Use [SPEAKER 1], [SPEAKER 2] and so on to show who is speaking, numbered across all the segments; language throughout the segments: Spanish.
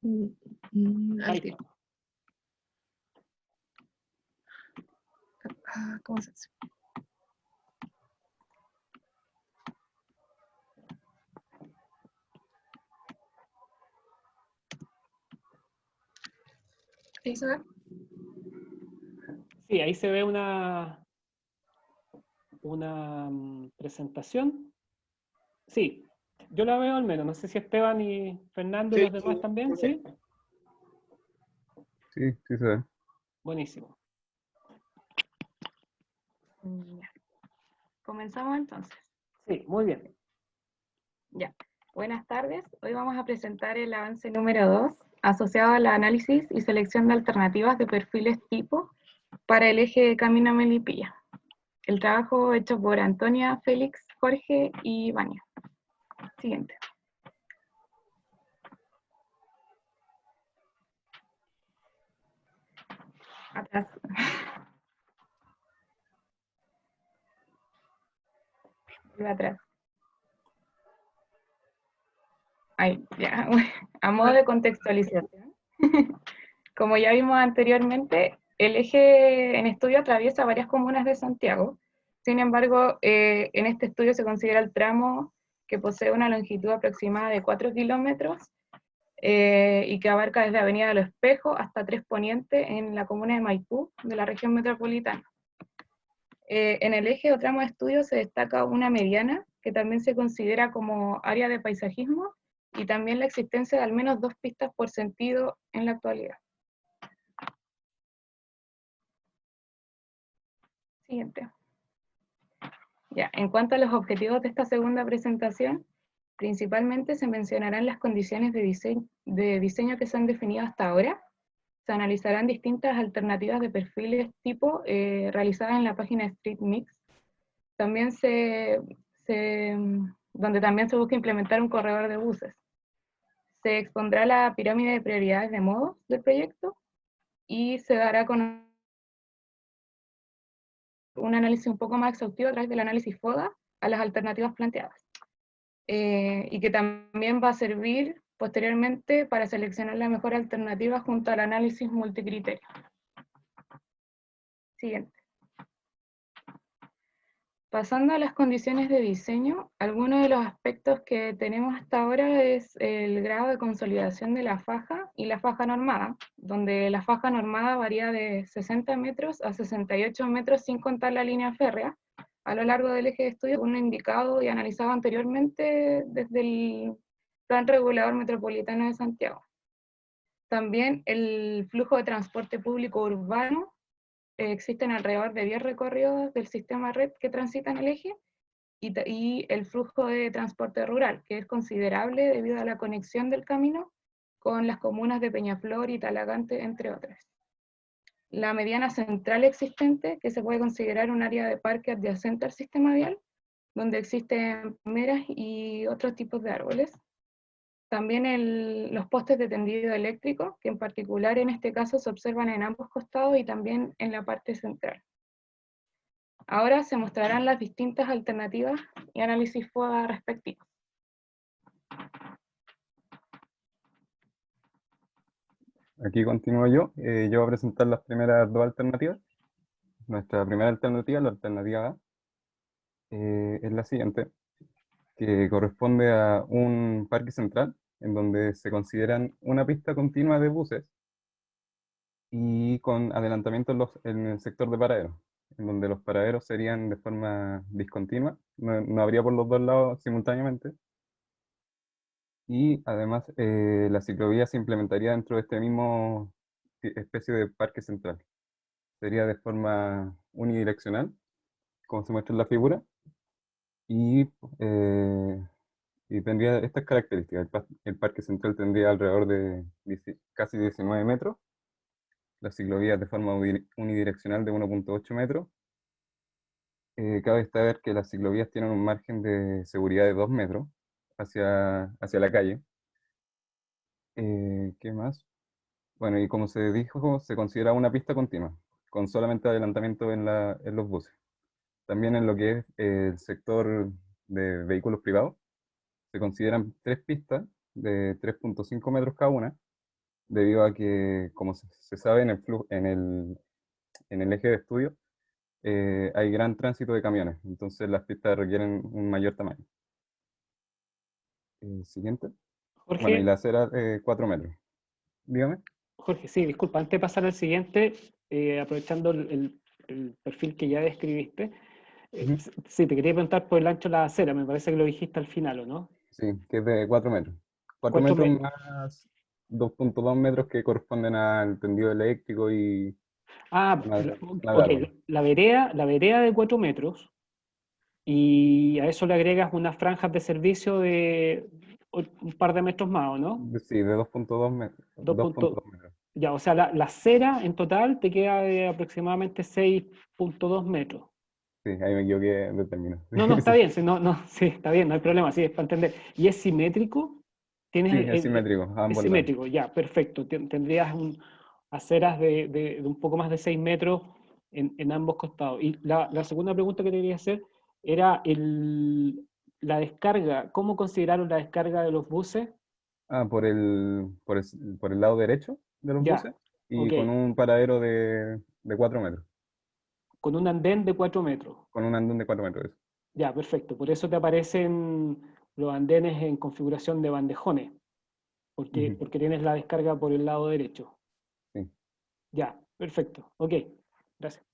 [SPEAKER 1] Al tiro. ¿Cómo se hace? ¿Ahí se ve?
[SPEAKER 2] Sí, ahí se ve una presentación. Sí, yo la veo al menos. No sé si Esteban y Fernando y
[SPEAKER 3] Sí,
[SPEAKER 2] los demás también, ¿sí?
[SPEAKER 3] sí, sí se ve.
[SPEAKER 2] Buenísimo.
[SPEAKER 1] Ya. Comenzamos entonces.
[SPEAKER 2] Sí, muy bien.
[SPEAKER 1] Ya. Buenas tardes. Hoy vamos a presentar el avance número 2, asociado al análisis y selección de alternativas de perfiles tipo para el eje de Camino a Melipilla. El trabajo hecho por Antonia, Félix, Jorge y Vania. Siguiente. Atrás. Vuelve atrás. Ahí, ya. A modo de contextualización, como ya vimos anteriormente, el eje en estudio atraviesa varias comunas de Santiago. Sin embargo, en este estudio se considera el tramo que posee una longitud aproximada de 4 kilómetros y que abarca desde Avenida de los Espejos hasta Tres Poniente en la comuna de Maipú, de la región metropolitana. En el eje o tramo de estudio se destaca una mediana, que también se considera como área de paisajismo, y también la existencia de al menos 2 pistas por sentido en la actualidad. Siguiente. Ya, en cuanto a los objetivos de esta segunda presentación, principalmente se mencionarán las condiciones de diseño que se han definido hasta ahora. Se analizarán distintas alternativas de perfiles tipo realizadas en la página Street Mix. También donde también se busca implementar un corredor de buses. Se expondrá la pirámide de prioridades de modos del proyecto y se dará con un análisis un poco más exhaustivo a través del análisis FODA a las alternativas planteadas. Y que también va a servir posteriormente para seleccionar la mejor alternativa junto al análisis multicriterio. Siguiente. Pasando a las condiciones de diseño, algunos de los aspectos que tenemos hasta ahora es el grado de consolidación de la faja y la faja normada, donde la faja normada varía de 60 metros a 68 metros sin contar la línea férrea, a lo largo del eje de estudio, uno indicado y analizado anteriormente desde el Plan Regulador Metropolitano de Santiago. También el flujo de transporte público urbano. Existen alrededor de 10 recorridos del sistema red que transitan el eje, y el flujo de transporte rural, que es considerable debido a la conexión del camino con las comunas de Peñaflor y Talagante, entre otras. La mediana central existente, que se puede considerar un área de parque adyacente al sistema vial, donde existen palmeras y otros tipos de árboles. También los postes de tendido eléctrico, que en particular en este caso se observan en ambos costados y también en la parte central. Ahora se mostrarán las distintas alternativas y análisis FODA respectivos.
[SPEAKER 3] Aquí continúo yo. Yo voy a presentar las primeras dos alternativas. Nuestra primera alternativa, la alternativa A, es la siguiente, que corresponde a un parque central, en donde se consideran una pista continua de buses y con adelantamiento en el sector de paraderos, en donde los paraderos serían de forma discontinua, no habría por los dos lados simultáneamente. Y además la ciclovía se implementaría dentro de este mismo especie de parque central. Sería de forma unidireccional, como se muestra en la figura, y, eh, y tendría estas características. El parque central tendría alrededor de casi 19 metros, la ciclovía de forma unidireccional de 1,8 metros. Cabe destacar que las ciclovías tienen un margen de seguridad de 2 metros hacia la calle. ¿Qué más? Bueno, y como se dijo, se considera una pista continua, con solamente adelantamiento en los buses. También en lo que es el sector de vehículos privados, se consideran tres pistas de 3,5 metros cada una, debido a que, como se sabe en el, en el eje de estudio, hay gran tránsito de camiones, entonces las pistas requieren un mayor tamaño. Siguiente. Bueno, y
[SPEAKER 2] Jorge,
[SPEAKER 3] la acera 4 metros. Dígame.
[SPEAKER 2] Jorge, sí, disculpa, antes de pasar al siguiente, aprovechando el perfil que ya describiste,
[SPEAKER 3] Ujú.
[SPEAKER 2] sí, te quería preguntar por el ancho de la acera, me parece que lo dijiste al final, ¿o no?
[SPEAKER 3] Sí, que es de 4 metros. 4
[SPEAKER 2] 4
[SPEAKER 3] metros
[SPEAKER 2] metros.
[SPEAKER 3] más 2,2 metros que corresponden al tendido eléctrico y
[SPEAKER 2] Ah,
[SPEAKER 3] zona de
[SPEAKER 2] ok,
[SPEAKER 3] árbol.
[SPEAKER 2] la vereda de 4 metros y a eso le agregas unas franjas de servicio de un par de metros más, ¿o no?
[SPEAKER 3] Sí, de 2,2 metros.
[SPEAKER 2] Dos punto-
[SPEAKER 3] 2,2 metros.
[SPEAKER 2] ya, o sea, la acera en total te queda de aproximadamente 6,2 metros.
[SPEAKER 3] Sí, ahí me equivoqué de término.
[SPEAKER 2] No, no, está
[SPEAKER 3] Sí,
[SPEAKER 2] bien, sí, no, no, sí, está bien, no hay problema, sí, es para entender. ¿Y es simétrico?
[SPEAKER 3] sí,
[SPEAKER 2] ¿Tienes
[SPEAKER 3] es simétrico a
[SPEAKER 2] es
[SPEAKER 3] ambos lados.
[SPEAKER 2] simétrico, ya, perfecto. Tendrías aceras de un poco más de 6 metros en ambos costados. Y la segunda pregunta que te quería hacer era la descarga. ¿Cómo consideraron la descarga de los buses?
[SPEAKER 3] Ah, por el lado derecho de los
[SPEAKER 2] Ya,
[SPEAKER 3] buses
[SPEAKER 2] ok,
[SPEAKER 3] y con un paradero de 4 metros,
[SPEAKER 2] con un andén de 4 metros.
[SPEAKER 3] con un andén de 4 metros. Eso.
[SPEAKER 2] Ya, perfecto. Por eso te aparecen los andenes en configuración de bandejones,
[SPEAKER 3] Ujú.
[SPEAKER 2] porque tienes la descarga por el lado derecho.
[SPEAKER 3] Sí.
[SPEAKER 2] Ya, perfecto. Ok, gracias.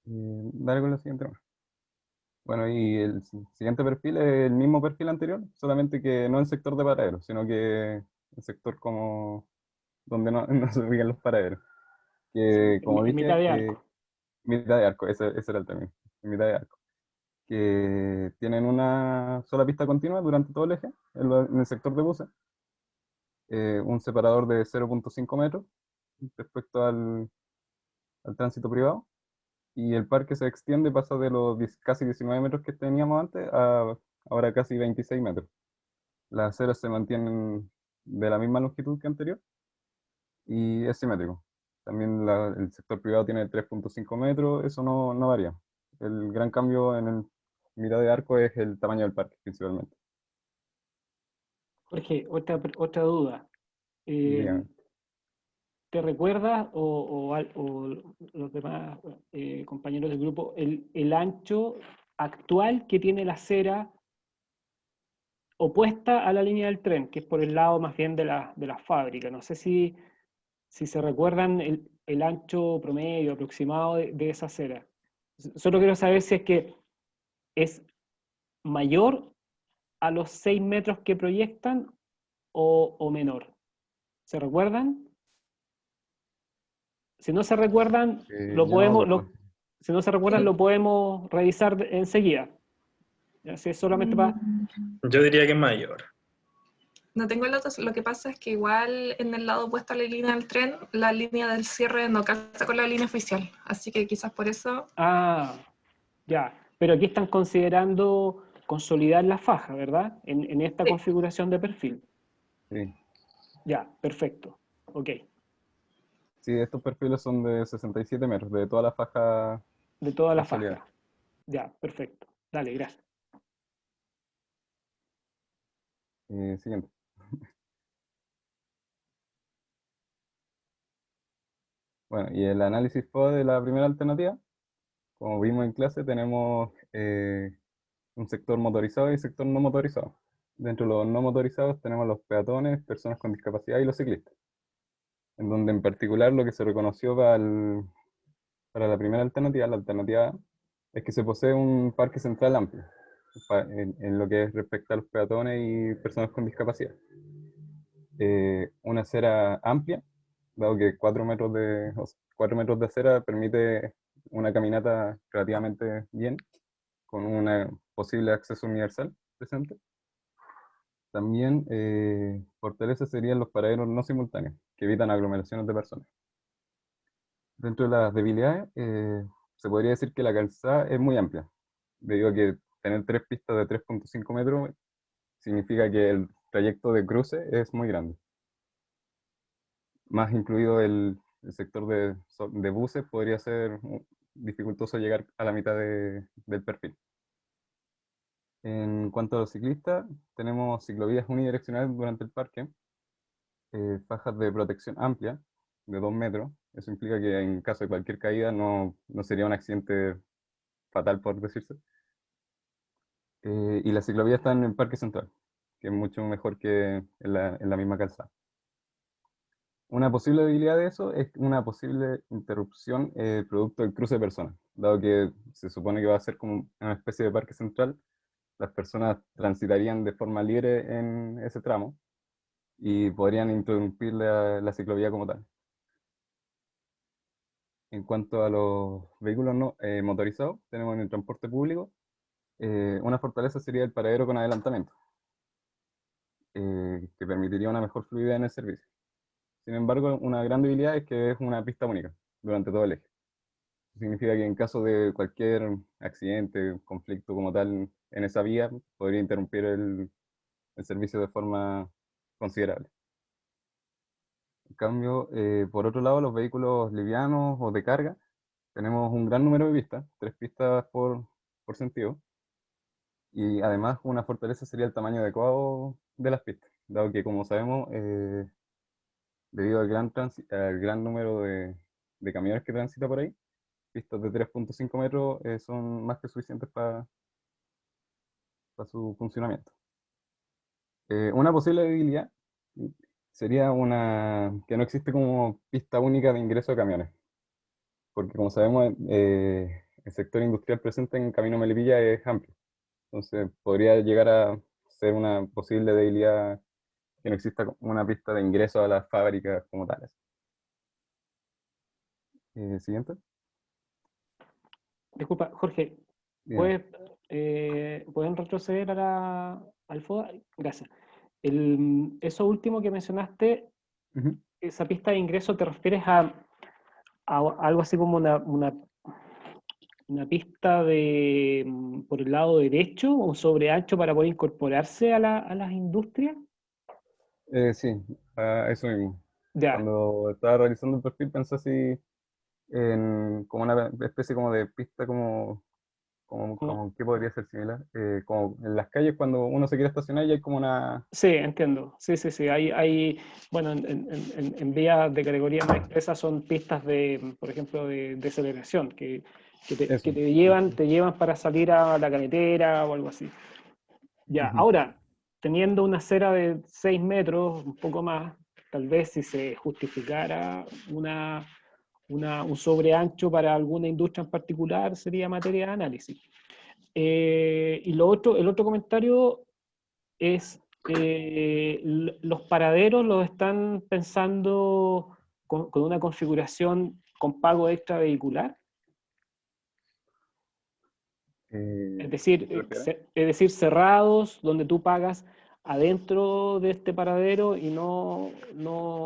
[SPEAKER 3] Dale con la siguiente. Bueno, y el siguiente perfil es el mismo perfil anterior, solamente que no el sector de paraderos, sino que el sector como donde no, no se ubican los paraderos.
[SPEAKER 2] Sí,
[SPEAKER 3] Que como
[SPEAKER 2] en mitad
[SPEAKER 3] dije,
[SPEAKER 2] de arco.
[SPEAKER 3] mitad de arco, ese era el término, mitad de arco. Que tienen una sola pista continua durante todo el eje, en el sector de buses, un separador de 0,5 metros respecto al tránsito privado, y el parque se extiende, pasa de los casi 19 metros que teníamos antes a ahora casi 26 metros. Las aceras se mantienen de la misma longitud que anterior y es simétrico. También el sector privado tiene 3,5 metros, eso no varía. El gran cambio en el mitad de arco es el tamaño del parque, principalmente.
[SPEAKER 2] Jorge, otra duda. Eh,
[SPEAKER 3] Dígame.
[SPEAKER 2] ¿Te recuerdas o los demás compañeros del grupo el ancho actual que tiene la acera opuesta a la línea del tren, que es por el lado más bien de la fábrica? No sé si se recuerdan el ancho promedio aproximado de esa acera. Solo quiero saber si es que es mayor a los 6 metros que proyectan o menor. ¿Se recuerdan? Si no se recuerdan,
[SPEAKER 3] Yo no me acuerdo.
[SPEAKER 2] si no se recuerdan, lo podemos revisar enseguida. Ya, si es solamente para...
[SPEAKER 4] Mm, Yo diría que es mayor. No tengo el dato, lo que pasa es que igual en el lado opuesto a la línea del tren, la línea del cierre no calza con la línea oficial, así que quizás por eso.
[SPEAKER 2] Ah, ya. Pero aquí están considerando consolidar la faja, ¿verdad? En esta
[SPEAKER 4] Sí,
[SPEAKER 2] configuración de perfil.
[SPEAKER 3] Sí.
[SPEAKER 2] Ya, perfecto. Ok.
[SPEAKER 3] Sí, estos perfiles son de 67 metros, de toda la faja
[SPEAKER 2] De toda la
[SPEAKER 3] consolidada.
[SPEAKER 2] faja. Ya, perfecto. Dale, gracias.
[SPEAKER 3] Siguiente. Bueno, y el análisis FODA de la primera alternativa, como vimos en clase, tenemos un sector motorizado y sector no motorizado. Dentro de los no motorizados tenemos los peatones, personas con discapacidad y los ciclistas, en donde en particular lo que se reconoció para la primera alternativa, la alternativa A, es que se posee un parque central amplio en lo que es respecto a los peatones y personas con discapacidad. Una acera amplia, dado que 4 metros o sea, 4 metros de acera permite una caminata relativamente bien, con un posible acceso universal presente. También fortaleza serían los paraderos no simultáneos, que evitan aglomeraciones de personas. Dentro de las debilidades, se podría decir que la calzada es muy amplia, debido a que tener tres pistas de 3,5 metros significa que el trayecto de cruce es muy grande. Más incluido el sector de buses, podría ser dificultoso llegar a la mitad del perfil. En cuanto a los ciclistas, tenemos ciclovías unidireccionales durante el parque, fajas de protección amplia de 2 metros. Eso implica que en caso de cualquier caída no sería un accidente fatal, por decirse. Y las ciclovías están en el Parque Central, que es mucho mejor que en la misma calzada. Una posible debilidad de eso es una posible interrupción producto del cruce de personas, dado que se supone que va a ser como una especie de parque central. Las personas transitarían de forma libre en ese tramo y podrían interrumpir la ciclovía como tal. En cuanto a los vehículos no, motorizados, tenemos en el transporte público, una fortaleza sería el paradero con adelantamiento, que permitiría una mejor fluidez en el servicio. Sin embargo, una gran debilidad es que es una pista única durante todo el eje. Significa que en caso de cualquier accidente, conflicto como tal en esa vía, podría interrumpir el servicio de forma considerable. En cambio, por otro lado, los vehículos livianos o de carga, tenemos un gran número de pistas, 3 pistas por sentido, y además una fortaleza sería el tamaño adecuado de las pistas, dado que, como sabemos, debido al gran número de camiones que transita por ahí, pistas de 3,5 metros son más que suficientes para su funcionamiento. Una posible debilidad sería que no existe como pista única de ingreso de camiones, porque como sabemos, el sector industrial presente en Camino Melipilla es amplio, entonces podría llegar a ser una posible debilidad que no exista una pista de ingreso a las fábricas como tales. Siguiente.
[SPEAKER 2] Disculpa, Jorge,
[SPEAKER 3] Bien.
[SPEAKER 2] ¿pueden retroceder al FODA? Gracias. Eso último que mencionaste,
[SPEAKER 3] Ujú.
[SPEAKER 2] esa pista de ingreso, ¿te refieres a algo así como una pista por el lado derecho o sobre ancho para poder incorporarse a las industrias?
[SPEAKER 3] Sí, a eso mismo.
[SPEAKER 2] Ya,
[SPEAKER 3] Cuando estaba realizando el perfil pensé así en como una especie como de pista
[SPEAKER 2] como-
[SPEAKER 3] ¿qué podría ser similar? Como en las calles cuando uno se quiere estacionar y hay como una...
[SPEAKER 2] sí, entiendo. Sí, sí, sí. Bueno, en vías de categoría más expresa son pistas por ejemplo, de aceleración, que
[SPEAKER 3] Eso.
[SPEAKER 2] te llevan para salir a la carretera o algo así. Ya,
[SPEAKER 3] Ujú.
[SPEAKER 2] ahora, teniendo una acera de 6 metros, un poco más, tal vez si se justificara un sobreancho para alguna industria en particular, sería materia de análisis. Y el otro comentario es, los paraderos los están pensando con una configuración con pago extra vehicular. Es decir,
[SPEAKER 3] ¿Te refieres?
[SPEAKER 2] cerrados, donde tú pagas adentro de este paradero y no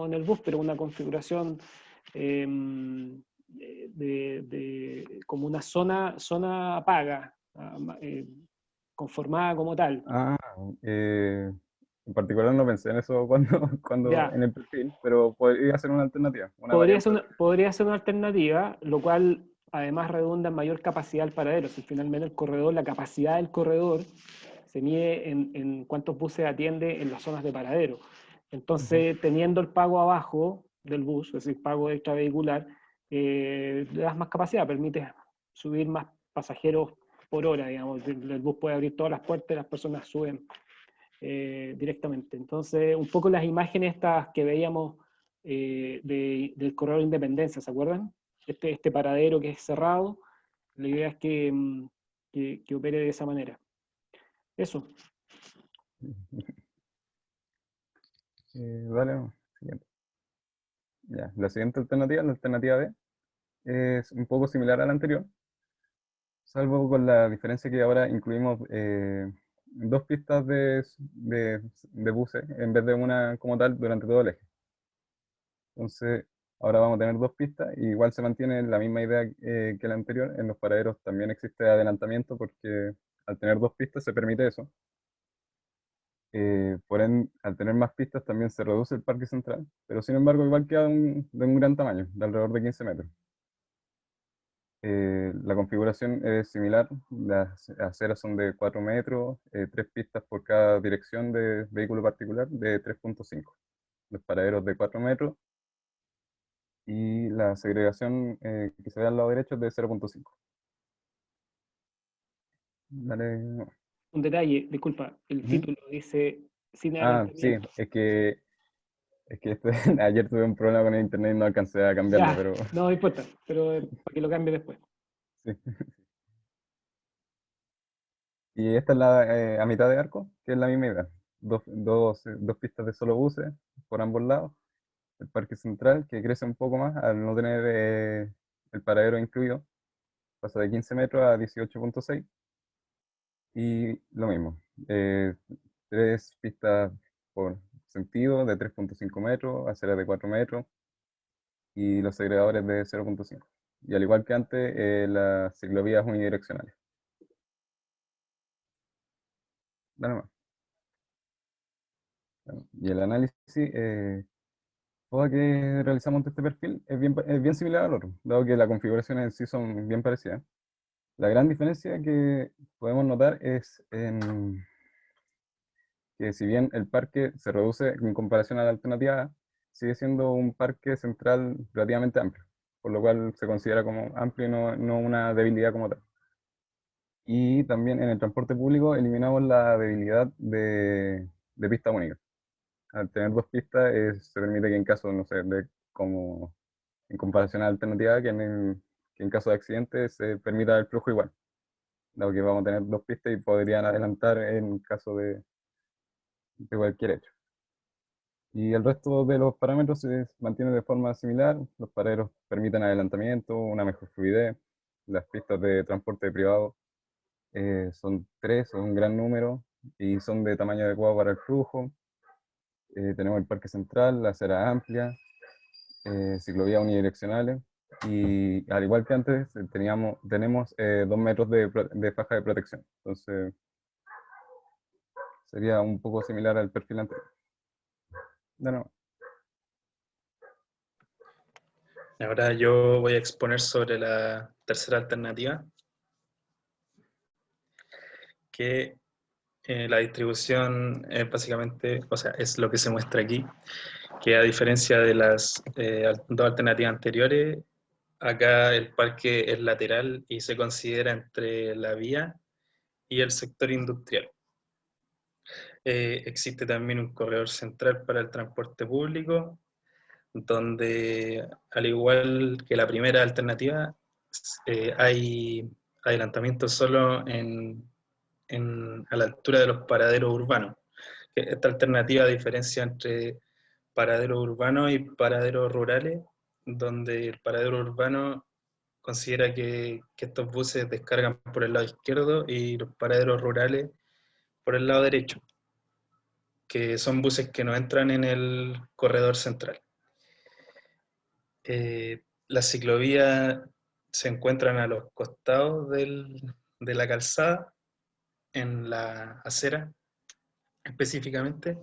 [SPEAKER 2] en el bus, pero una configuración eh, como una zona paga, conformada como tal.
[SPEAKER 3] Ah, en particular no pensé en eso cuando
[SPEAKER 2] Ya,
[SPEAKER 3] en el perfil, pero podría ser una alternativa, una variante.
[SPEAKER 2] podría ser una alternativa, lo cual además redunda en mayor capacidad del paradero. Si finalmente la capacidad del corredor se mide en cuántos buses atiende en las zonas de paradero.
[SPEAKER 3] Ujú.
[SPEAKER 2] Entonces, teniendo el pago abajo del bus, es decir, pago extravehicular, le das más capacidad, permite subir más pasajeros por hora, digamos. El bus puede abrir todas las puertas y las personas suben directamente. Entonces, un poco las imágenes estas que veíamos del Corredor de Independencia, ¿se acuerdan? Este paradero que es cerrado, la idea es que opere de esa manera. Eso.
[SPEAKER 3] Vale, siguiente. Ya, la siguiente alternativa, la alternativa B, es un poco similar a la anterior, salvo con la diferencia que ahora incluimos 2 pistas de buses en vez de una como tal durante todo el eje. Entonces, ahora vamos a tener 2 pistas, y igual se mantiene la misma idea que la anterior. En los paraderos también existe adelantamiento porque al tener 2 pistas se permite eso. Por ende, al tener más pistas también se reduce el parque central, pero sin embargo igual queda de un gran tamaño, de alrededor de 15 metros. La configuración es similar, las aceras son de 4 metros, 3 pistas por cada dirección de vehículo particular de 3,5, los paraderos de 4 metros, y la segregación que se ve al lado derecho es de 0,5. Dale.
[SPEAKER 2] Un detalle, disculpa, el
[SPEAKER 3] Ujú.
[SPEAKER 2] título dice sin
[SPEAKER 3] Sí,
[SPEAKER 2] adelantamiento.
[SPEAKER 3] ayer tuve un problema con el internet y no alcancé a cambiarlo,
[SPEAKER 2] Ya,
[SPEAKER 3] pero
[SPEAKER 2] no importa, pero para que lo cambie después.
[SPEAKER 3] sí. Y esta es la a mitad de arco, que es la misma idea. Dos pistas de solo buses por ambos lados. El parque central, que crece un poco más al no tener el paradero incluido, pasa de 15 metros a 18,6. Y lo mismo, 3 pistas por sentido de 3,5 metros, aceras de 4 metros y los segregadores de 0,5. Y al igual que antes, las ciclovías unidireccionales. Nada más. Bueno, y el análisis todo que realizamos de este perfil es bien similar al otro, dado que las configuraciones en sí son bien parecidas. La gran diferencia que podemos notar es que si bien el parque se reduce en comparación a la alternativa A, sigue siendo un parque central relativamente amplio, por lo cual se considera como amplio y no una debilidad como tal. Y también en el transporte público eliminamos la debilidad de pista única. Al tener 2 pistas se permite que en caso, no sé, como en comparación a la alternativa, que en caso de accidente se permita el flujo igual, dado que vamos a tener 2 pistas y podrían adelantar en caso de cualquier hecho. Y el resto de los parámetros se mantienen de forma similar. Los paraderos permiten adelantamiento, una mejor fluidez. Las pistas de transporte privado son 3, son un gran número y son de tamaño adecuado para el flujo. Tenemos el parque central, la acera amplia, ciclovías unidireccionales. Y al igual que antes, tenemos 2 metros de faja de protección. Entonces, sería un poco similar al perfil anterior. De nuevo.
[SPEAKER 5] Ahora yo voy a exponer sobre la tercera alternativa, que la distribución es básicamente, o sea, es lo que se muestra aquí, que a diferencia de las dos alternativas anteriores, acá el parque es lateral y se considera entre la vía y el sector industrial. Existe también un corredor central para el transporte público, donde, al igual que la primera alternativa, hay adelantamiento solo a la altura de los paraderos urbanos. Esta alternativa diferencia entre paraderos urbanos y paraderos rurales, donde el paradero urbano considera que estos buses descargan por el lado izquierdo y los paraderos rurales por el lado derecho, que son buses que no entran en el corredor central. Las ciclovías se encuentran a los costados de la calzada, en la acera específicamente,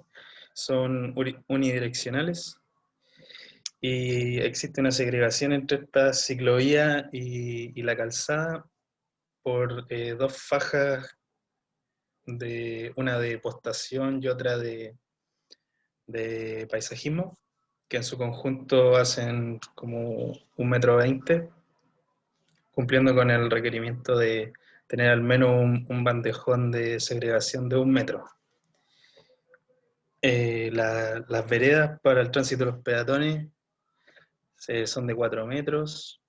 [SPEAKER 5] son unidireccionales y existe una segregación entre esta ciclovía y la calzada por 2 fajas, una de postación y otra de paisajismo, que en su conjunto hacen como 1,20 m, cumpliendo con el requerimiento de tener al menos un bandejón de segregación de 1 metro. Las veredas para el tránsito de los peatones son de 4 metros.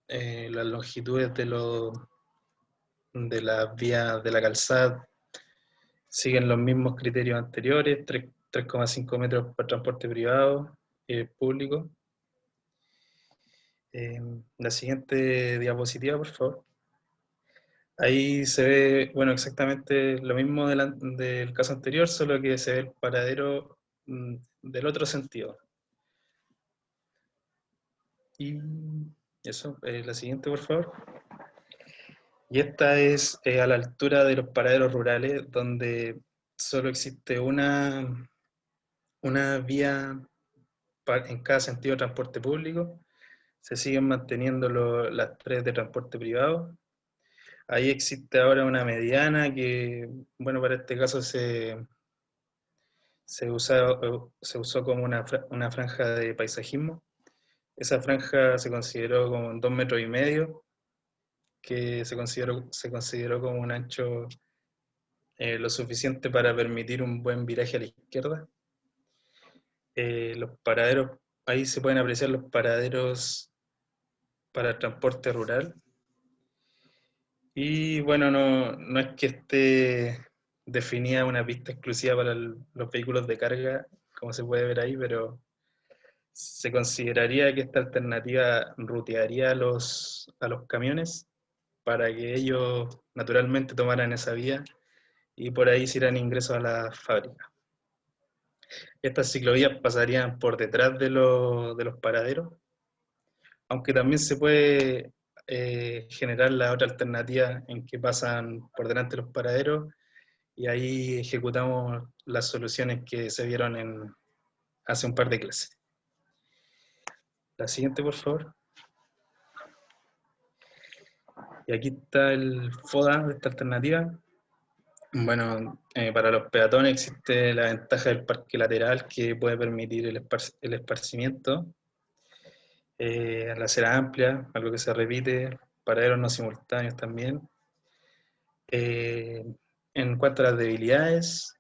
[SPEAKER 5] Las longitudes de las vías de la calzada siguen los mismos criterios anteriores, 3,5 metros para transporte privado público. La siguiente diapositiva, por favor. Ahí se ve, bueno, exactamente lo mismo del caso anterior, solo que se ve el paradero del otro sentido. Y eso, la siguiente, por favor. Y esta es a la altura de los paraderos rurales, donde solo existe una vía en cada sentido de transporte público. Se siguen manteniendo las 3 de transporte privado. Ahí existe ahora una mediana que, bueno, para este caso se se usó como una franja de paisajismo. Esa franja se consideró como 2,5 metros, que se consideró como un ancho lo suficiente para permitir un buen viraje a la izquierda. Los paraderos, ahí se pueden apreciar los paraderos para el transporte rural. Y bueno, no es que esté definida una pista exclusiva para los vehículos de carga, como se puede ver ahí, pero se consideraría que esta alternativa rutearía a los camiones para que ellos naturalmente tomaran esa vía y por ahí hicieran ingresos a la fábrica. Estas ciclovías pasarían por detrás de los paraderos, aunque también se puede generar la otra alternativa en que pasan por delante de los paraderos y ahí ejecutamos las soluciones que se vieron hace un par de clases. La siguiente, por favor. Y aquí está el FODA de esta alternativa. Bueno, para los peatones existe la ventaja del parque lateral que puede permitir el esparcimiento. La acera amplia, algo que se repite, paraderos no simultáneos también. En cuanto a las debilidades,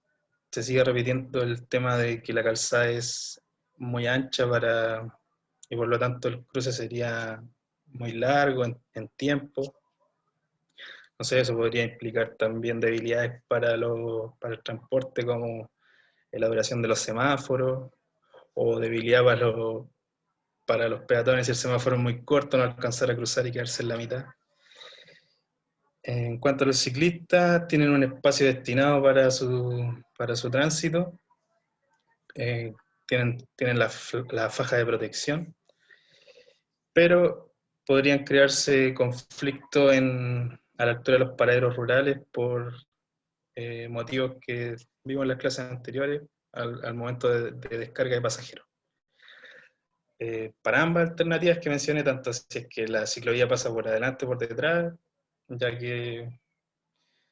[SPEAKER 5] se sigue repitiendo el tema de que la calzada es muy ancha y por lo tanto el cruce sería muy largo en tiempo. No sé, eso podría implicar también debilidades para el transporte, como la duración de los semáforos, o debilidad para los peatones si el semáforo es muy corto, no alcanzar a cruzar y quedarse en la mitad. En cuanto a los ciclistas, tienen un espacio destinado para su tránsito, tienen la faja de protección, pero podrían crearse conflictos a la altura de los paraderos rurales por motivos que vimos en las clases anteriores al momento de descarga de pasajeros. Para ambas alternativas que mencioné, tanto si es que la ciclovía pasa por adelante o por detrás, ya que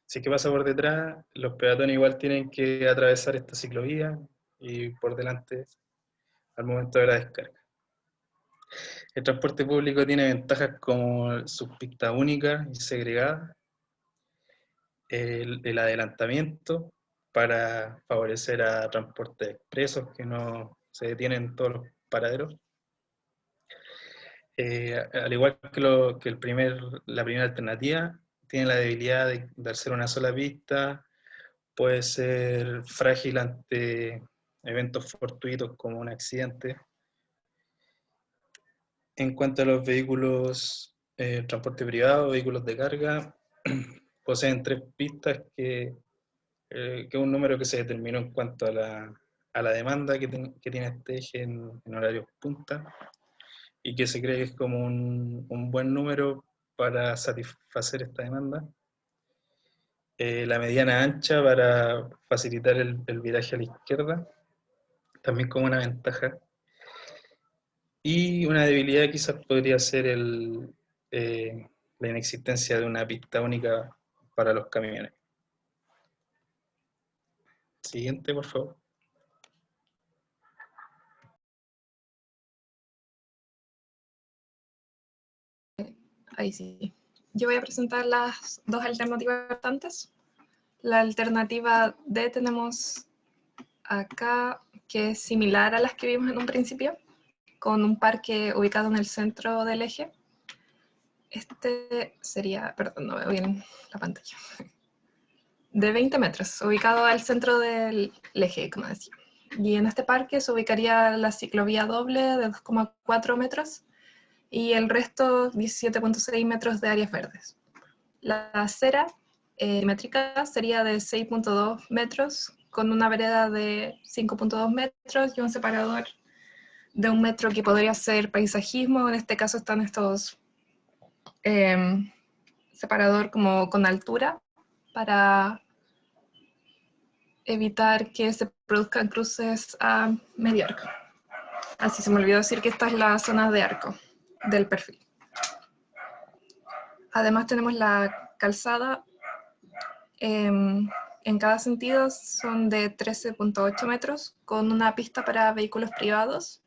[SPEAKER 5] si es que pasa por detrás, los peatones igual tienen que atravesar esta ciclovía y por delante al momento de la descarga. El transporte público tiene ventajas como sus pistas únicas y segregadas, el adelantamiento para favorecer a transportes expresos que no se detienen en todos los paraderos. Al igual que la primera alternativa, tiene la debilidad de ser una sola pista, puede ser frágil ante eventos fortuitos como un accidente. En cuanto a los vehículos, transporte privado, vehículos de carga, poseen 3 pistas que es un número que se determinó en cuanto a la demanda que tiene este eje en horarios punta, y que se cree que es como un buen número para satisfacer esta demanda. La mediana ancha para facilitar el viraje a la izquierda, también como una ventaja. Y una debilidad quizás podría ser la inexistencia de una pista única para los camiones. Siguiente, por favor.
[SPEAKER 4] Ahí sí. Yo voy a presentar las 2 alternativas restantes. La alternativa D tenemos acá, que es similar a las que vimos en un principio, con un parque ubicado en el centro del eje. Este sería, perdón, no veo bien la pantalla, de 20 metros, ubicado al centro del eje, como decía. Y en este parque se ubicaría la ciclovía doble de 2,4 metros y el resto 17,6 metros de áreas verdes. La acera métrica sería de 6,2 metros con una vereda de 5,2 metros y un separador de 1 metro que podría ser paisajismo. En este caso están estos separador como con altura para evitar que se produzcan cruces a medio arco. Así se me olvidó decir que esta es la zona de arco del perfil. Además tenemos la calzada en en cada sentido son de 13.8 metros, con una pista para vehículos privados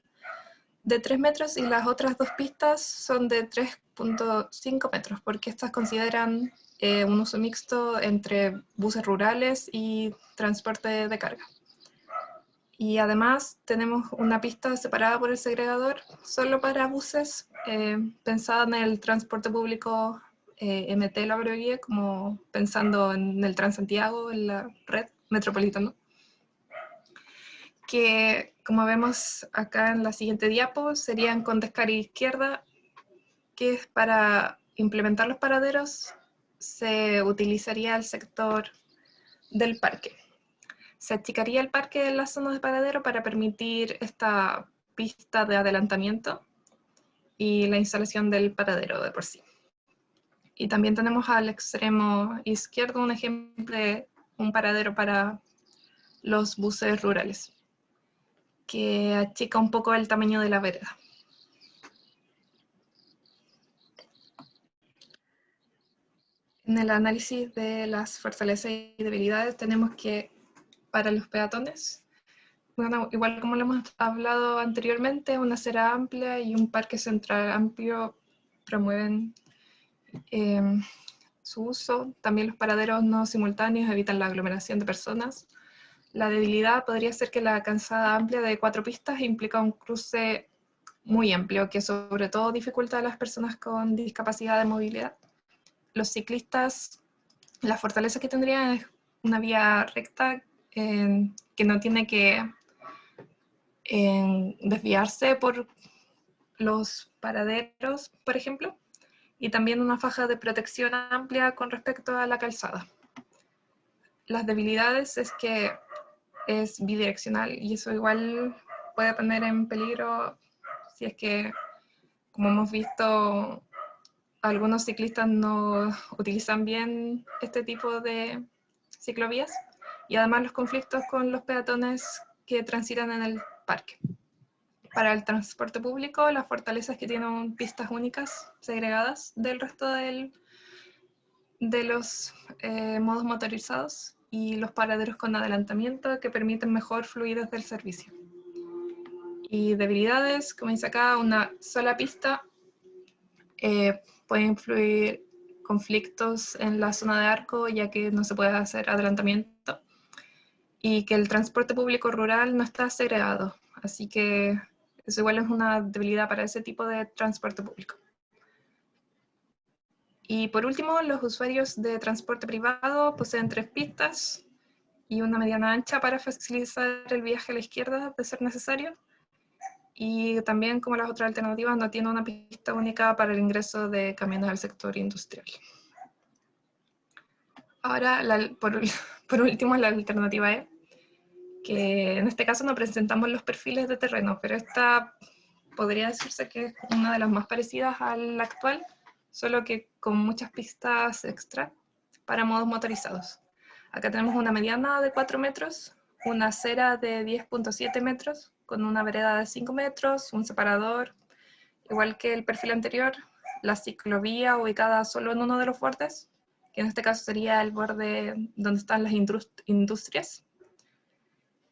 [SPEAKER 4] de 3 metros y las otras dos pistas son de 3.5 metros, porque estas consideran un uso mixto entre buses rurales y transporte de carga. Y además tenemos una pista separada por el segregador solo para buses, pensada en el transporte público MT La Abrevié, como pensando en el Transantiago, en la red metropolitana, que como vemos acá en la siguiente diapo, serían con descarga izquierda, que es para implementar los paraderos, se utilizaría el sector del parque. Se achicaría el parque en la zona de paradero para permitir esta pista de adelantamiento y la instalación del paradero de por sí. Y también tenemos al extremo izquierdo un ejemplo de un paradero para los buses rurales, que achica un poco el tamaño de la vereda. En el análisis de las fortalezas y debilidades tenemos que para los peatones, bueno, igual como lo hemos hablado anteriormente, una acera amplia y un parque central amplio promueven su uso. También los paraderos no simultáneos evitan la aglomeración de personas. La debilidad podría ser que la calzada amplia de 4 pistas implica un cruce muy amplio, que sobre todo dificulta a las personas con discapacidad de movilidad. Los ciclistas, la fortaleza que tendrían es una vía recta que no tiene que desviarse por los paraderos, por ejemplo, y también una faja de protección amplia con respecto a la calzada. Las debilidades es que es bidireccional y eso igual puede poner en peligro si es que, como hemos visto, algunos ciclistas no utilizan bien este tipo de ciclovías, y además los conflictos con los peatones que transitan en el parque. Para el transporte público, las fortalezas que tienen pistas únicas segregadas del resto de los modos motorizados y los paraderos con adelantamiento que permiten mejor fluidez del servicio. Y debilidades, como dice acá, una sola pista puede influir conflictos en la zona de arco, ya que no se puede hacer adelantamiento, y que el transporte público rural no está segregado, así que eso igual es una debilidad para ese tipo de transporte público. Y por último, los usuarios de transporte privado poseen 3 pistas y una mediana ancha para facilitar el viaje a la izquierda de ser necesario. Y también, como las otras alternativas, no tiene una pista única para el ingreso de camiones al sector industrial. Ahora, por último, la alternativa E, que en este caso no presentamos los perfiles de terreno, pero esta podría decirse que es una de las más parecidas a la actual, solo que con muchas pistas extra para modos motorizados. Acá tenemos una mediana de 4 metros, una acera de 10.7 metros, con una vereda de 5 metros, un separador, igual que el perfil anterior, la ciclovía ubicada solo en uno de los bordes, que en este caso sería el borde donde están las industrias.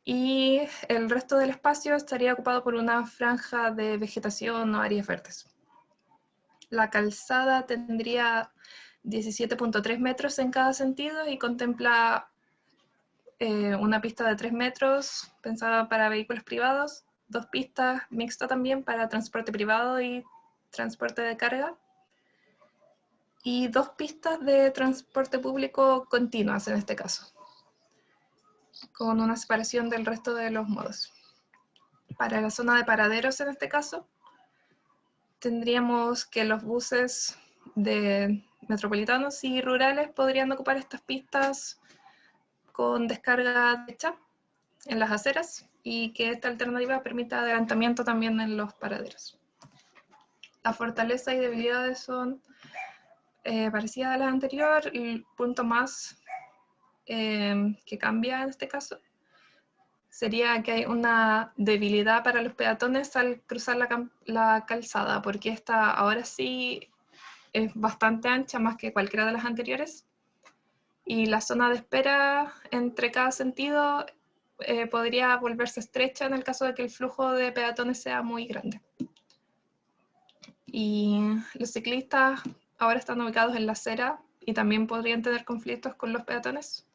[SPEAKER 4] Y el resto del espacio estaría ocupado por una franja de vegetación o áreas verdes. La calzada tendría 17.3 metros en cada sentido y contempla una pista de 3 metros pensada para vehículos privados, 2 pistas mixtas también para transporte privado y transporte de carga, y 2 pistas de transporte público continuas en este caso, con una separación del resto de los modos. Para la zona de paraderos en este caso, tendríamos que los buses de metropolitanos y rurales podrían ocupar estas pistas con descarga derecha en las aceras y que esta alternativa permita adelantamiento también en los paraderos. La fortaleza y debilidades son parecidas a las anteriores. El punto más que cambia en este caso sería que hay una debilidad para los peatones al cruzar la calzada, porque esta ahora sí es bastante ancha, más que cualquiera de las anteriores, y la zona de espera entre cada sentido podría volverse estrecha en el caso de que el flujo de peatones sea muy grande. Y los ciclistas ahora están ubicados en la acera y también podrían tener conflictos con los peatones.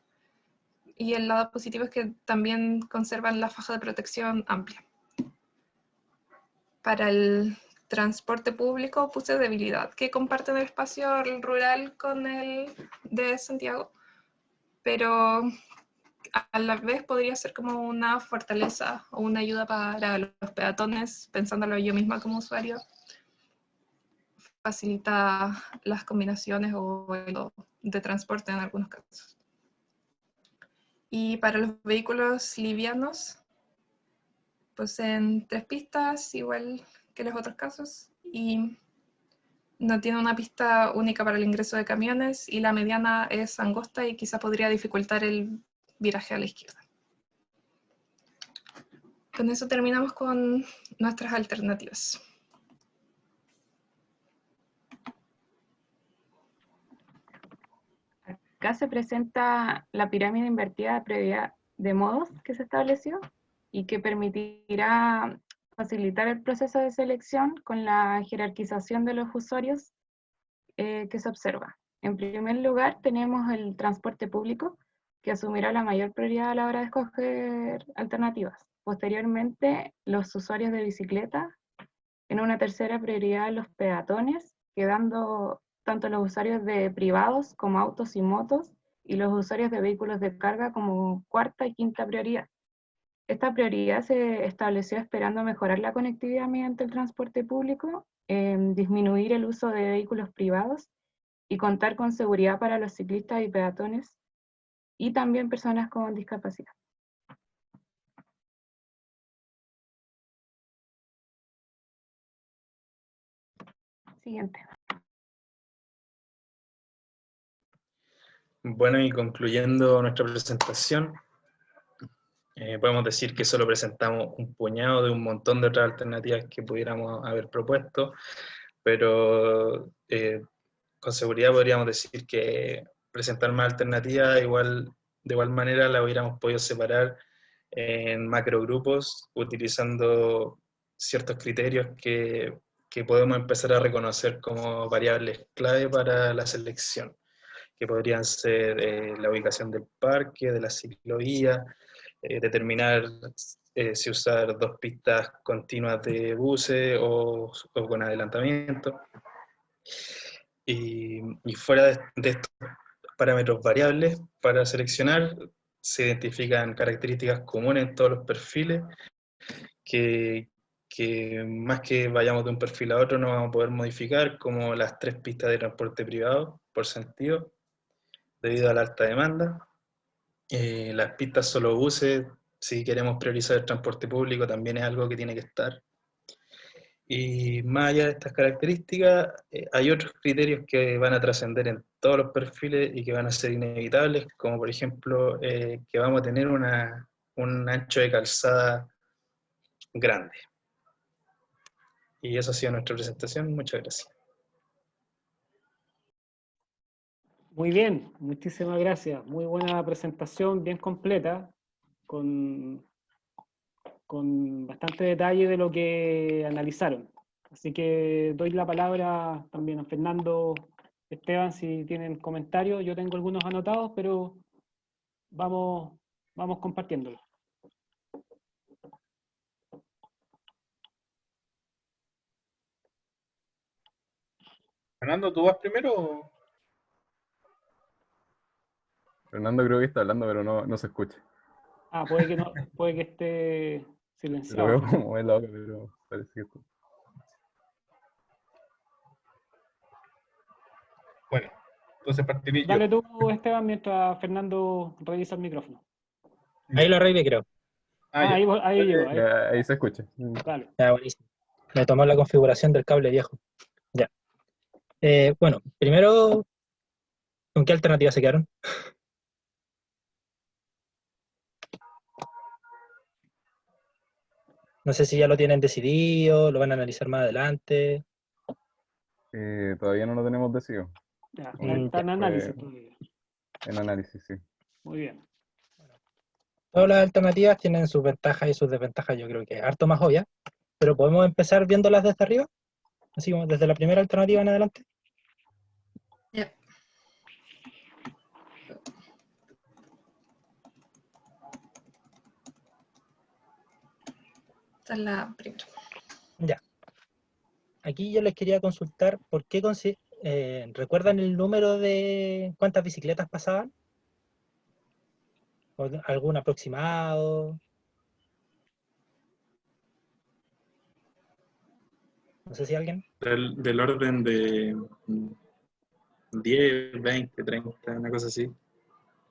[SPEAKER 4] Y el lado positivo es que también conservan la faja de protección amplia. Para el transporte público puse debilidad, que comparten el espacio rural con el de Santiago, pero a la vez podría ser como una fortaleza o una ayuda para los peatones, pensándolo yo misma como usuario. Facilita las combinaciones de transporte en algunos casos. Y para los vehículos livianos, pues en 3 pistas, igual que los otros casos, y no tiene una pista única para el ingreso de camiones, y la mediana es angosta y quizá podría dificultar el viraje a la izquierda. Con eso terminamos con nuestras alternativas.
[SPEAKER 1] Acá se presenta la pirámide invertida de prioridad de modos que se estableció y que permitirá facilitar el proceso de selección con la jerarquización de los usuarios que se observa. En primer lugar, tenemos el transporte público, que asumirá la mayor prioridad a la hora de escoger alternativas. Posteriormente, los usuarios de bicicleta. En una tercera prioridad, los peatones, quedando tanto los usuarios de privados como autos y motos, y los usuarios de vehículos de carga como cuarta y quinta prioridad. Esta prioridad se estableció esperando mejorar la conectividad mediante el transporte público, disminuir el uso de vehículos privados y contar con seguridad para los ciclistas y peatones y también personas con discapacidad. Siguiente.
[SPEAKER 5] Bueno, y concluyendo nuestra presentación, podemos decir que solo presentamos un puñado de un montón de otras alternativas que pudiéramos haber propuesto, pero con seguridad podríamos decir que presentar más alternativas de igual manera la hubiéramos podido separar en macrogrupos utilizando ciertos criterios que podemos empezar a reconocer como variables clave para la selección, que podrían ser la ubicación del parque, de la ciclovía, determinar si usar 2 pistas continuas de buses o con adelantamiento. Y fuera de estos parámetros variables para seleccionar, se identifican características comunes en todos los perfiles que más que vayamos de un perfil a otro no vamos a poder modificar, como las 3 pistas de transporte privado por sentido, debido a la alta demanda. Las pistas solo buses, si queremos priorizar el transporte público, también es algo que tiene que estar. Y más allá de estas características, hay otros criterios que van a trascender en todos los perfiles y que van a ser inevitables, como por ejemplo que vamos a tener un ancho de calzada grande. Y eso ha sido nuestra presentación. Muchas gracias.
[SPEAKER 2] Muy bien, muchísimas gracias. Muy buena presentación, bien completa, con bastante detalle de lo que analizaron. Así que doy la palabra también a Fernando, Esteban, si tienen comentarios. Yo tengo algunos anotados, pero vamos compartiéndolos.
[SPEAKER 6] Fernando, ¿tú vas primero o...?
[SPEAKER 3] Fernando creo que está hablando, pero no se escucha.
[SPEAKER 2] Ah, puede que esté
[SPEAKER 3] Lo
[SPEAKER 2] silenciado.
[SPEAKER 3] veo como en la boca, pero parece que está.
[SPEAKER 6] Bueno, entonces partiré yo.
[SPEAKER 2] Dale tú, Esteban, mientras Fernando revisa el micrófono.
[SPEAKER 7] Ahí lo arreglé, creo.
[SPEAKER 6] Ya.
[SPEAKER 2] Ahí llegó.
[SPEAKER 3] Ahí se escucha.
[SPEAKER 2] Dale.
[SPEAKER 7] Ya, buenísimo. Me tomó la configuración del cable viejo. Ya. Bueno, primero, ¿con qué alternativa se quedaron? No sé si ya lo tienen decidido, lo van a analizar más adelante.
[SPEAKER 3] Todavía no lo tenemos decidido.
[SPEAKER 2] Ya,
[SPEAKER 3] Como
[SPEAKER 2] está en
[SPEAKER 3] fue-
[SPEAKER 2] análisis todavía.
[SPEAKER 3] en análisis, sí.
[SPEAKER 2] Muy bien.
[SPEAKER 7] Todas las alternativas tienen sus ventajas y sus desventajas, yo creo que harto más obvias, pero podemos empezar viéndolas desde arriba, así como desde la primera alternativa en adelante.
[SPEAKER 4] Ya. Esta es la primera.
[SPEAKER 7] Ya. Aquí yo les quería consultar por qué ¿recuerdan el número de cuántas bicicletas pasaban? ¿O algún aproximado? No sé si alguien.
[SPEAKER 5] Del orden de 10, 20, 30, una cosa así.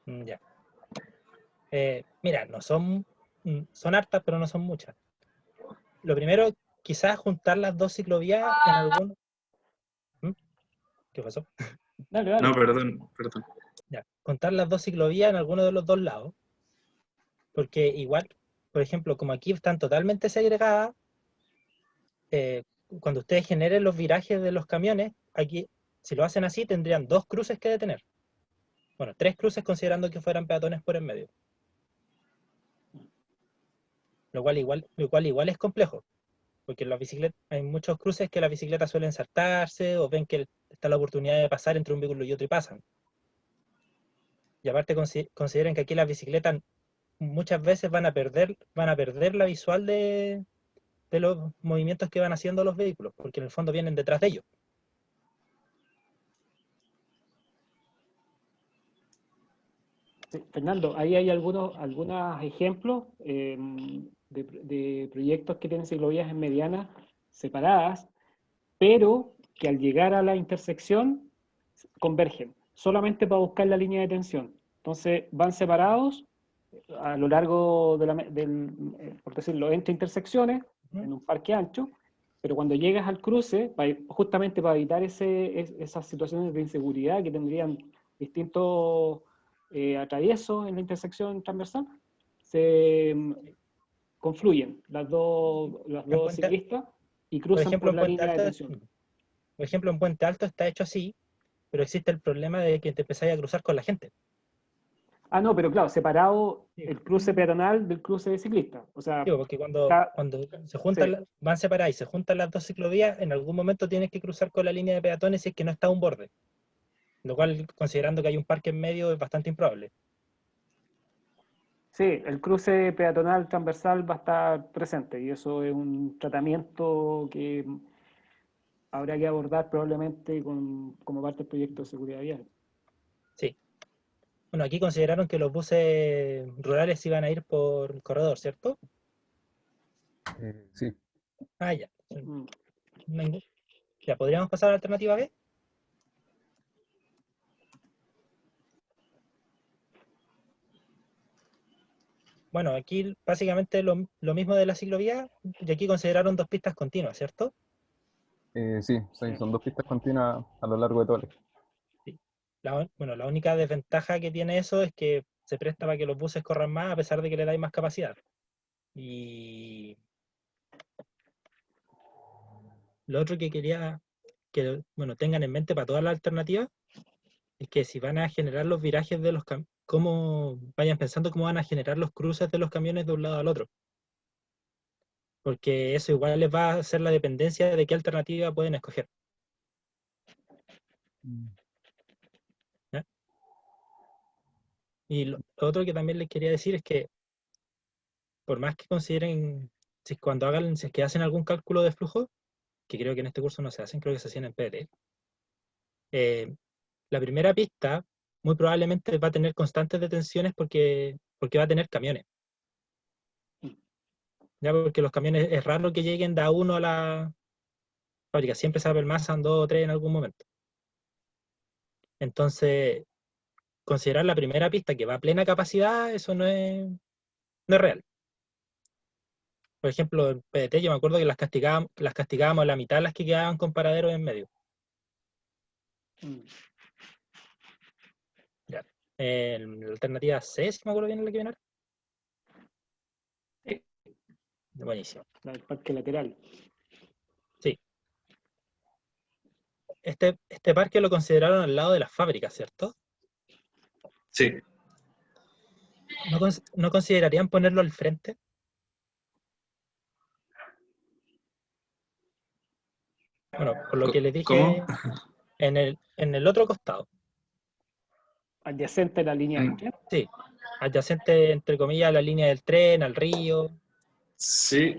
[SPEAKER 7] Ya. Mira, no son, son hartas, pero no son muchas. Lo primero, quizás juntar las dos ciclovías en algún... ¿Mm? ¿Qué pasó?
[SPEAKER 2] Dale, dale.
[SPEAKER 5] No, perdón.
[SPEAKER 7] Ya. Juntar las dos ciclovías en alguno de los dos lados. Porque igual, por ejemplo, como aquí están totalmente segregadas, cuando ustedes generen los virajes de los camiones, aquí, si lo hacen así, tendrían dos cruces que detener. Bueno, tres cruces considerando que fueran peatones por en medio. Lo cual igual es complejo. Porque en las bicicletas hay muchos cruces que las bicicletas suelen saltarse o ven que está la oportunidad de pasar entre un vehículo y otro y pasan. Y aparte consideren que aquí las bicicletas muchas veces van a perder la visual de los movimientos que van haciendo los vehículos, porque en el fondo vienen detrás de ellos.
[SPEAKER 2] Sí, Fernando, ahí hay algunos ejemplos de proyectos que tienen ciclovías en medianas separadas, pero que al llegar a la intersección convergen, solamente para buscar la línea de tensión. Entonces van separados a lo largo por decirlo, entre intersecciones, en un parque ancho, pero cuando llegas al cruce, justamente para evitar esas situaciones de inseguridad que tendrían distintos atraviesos en la intersección transversal, se confluyen las dos ciclistas y
[SPEAKER 7] Por
[SPEAKER 2] cruzan
[SPEAKER 7] ejemplo,
[SPEAKER 2] por la línea de tensión.
[SPEAKER 7] en Puente Alto está hecho así, pero existe el problema de que te empezáis a cruzar con la gente.
[SPEAKER 2] Ah, no, pero claro, separado
[SPEAKER 7] Sí.
[SPEAKER 2] el cruce peatonal del cruce de ciclistas. O sea,
[SPEAKER 7] Digo, porque cuando se juntan,
[SPEAKER 2] sí.
[SPEAKER 7] van separadas y se juntan las dos ciclovías, en algún momento tienes que cruzar con la línea de peatones si es que no está a un borde. Lo cual, considerando que hay un parque en medio, es bastante improbable.
[SPEAKER 2] Sí, el cruce peatonal transversal va a estar presente y eso es un tratamiento que habrá que abordar probablemente como parte del proyecto de seguridad vial.
[SPEAKER 7] Sí. Bueno, aquí consideraron que los buses rurales iban a ir por el corredor, ¿cierto?
[SPEAKER 3] Sí.
[SPEAKER 7] Ah, ya.
[SPEAKER 2] Mm.
[SPEAKER 7] Ya, ¿podríamos pasar a la alternativa B? Bueno, aquí básicamente lo mismo de la ciclovía, y aquí consideraron dos pistas continuas, ¿cierto?
[SPEAKER 3] Sí, son dos pistas continuas a lo largo de todo el eje.
[SPEAKER 7] Sí. La única desventaja que tiene eso es que se presta para que los buses corran más a pesar de que le dais más capacidad. Y lo otro que quería que tengan en mente para todas las alternativas es que si van a generar los virajes de los camiones, vayan pensando cómo van a generar los cruces de los camiones de un lado al otro. Porque eso igual les va a hacer la dependencia de qué alternativa pueden escoger. ¿Ya? Y lo otro que también les quería decir es que por más que consideren, si es que hacen algún cálculo de flujo, que creo que en este curso no se hacen, creo que se hacen en PT, la primera pista muy probablemente va a tener constantes detenciones porque va a tener camiones. Ya porque los camiones es raro que lleguen de a uno a la fábrica, siempre se apelmazan 2 o 3 en algún momento. Entonces, considerar la primera pista que va a plena capacidad, eso no es real. Por ejemplo, en PDT yo me acuerdo que las castigábamos a la mitad las que quedaban con paraderos en medio. Ya. La alternativa C, si me acuerdo bien, es la que viene ahora.
[SPEAKER 2] Sí.
[SPEAKER 7] Buenísimo.
[SPEAKER 2] El parque lateral.
[SPEAKER 7] Sí. Este parque lo consideraron al lado de las fábricas, ¿cierto?
[SPEAKER 5] Sí,
[SPEAKER 7] ¿No considerarían ponerlo al frente? Bueno, por lo que les
[SPEAKER 5] ¿cómo?
[SPEAKER 7] dije, en el otro costado.
[SPEAKER 2] Adyacente a la línea del
[SPEAKER 5] Mm.
[SPEAKER 2] tren.
[SPEAKER 7] Sí, adyacente, entre comillas, a la línea del tren, al río.
[SPEAKER 5] Sí,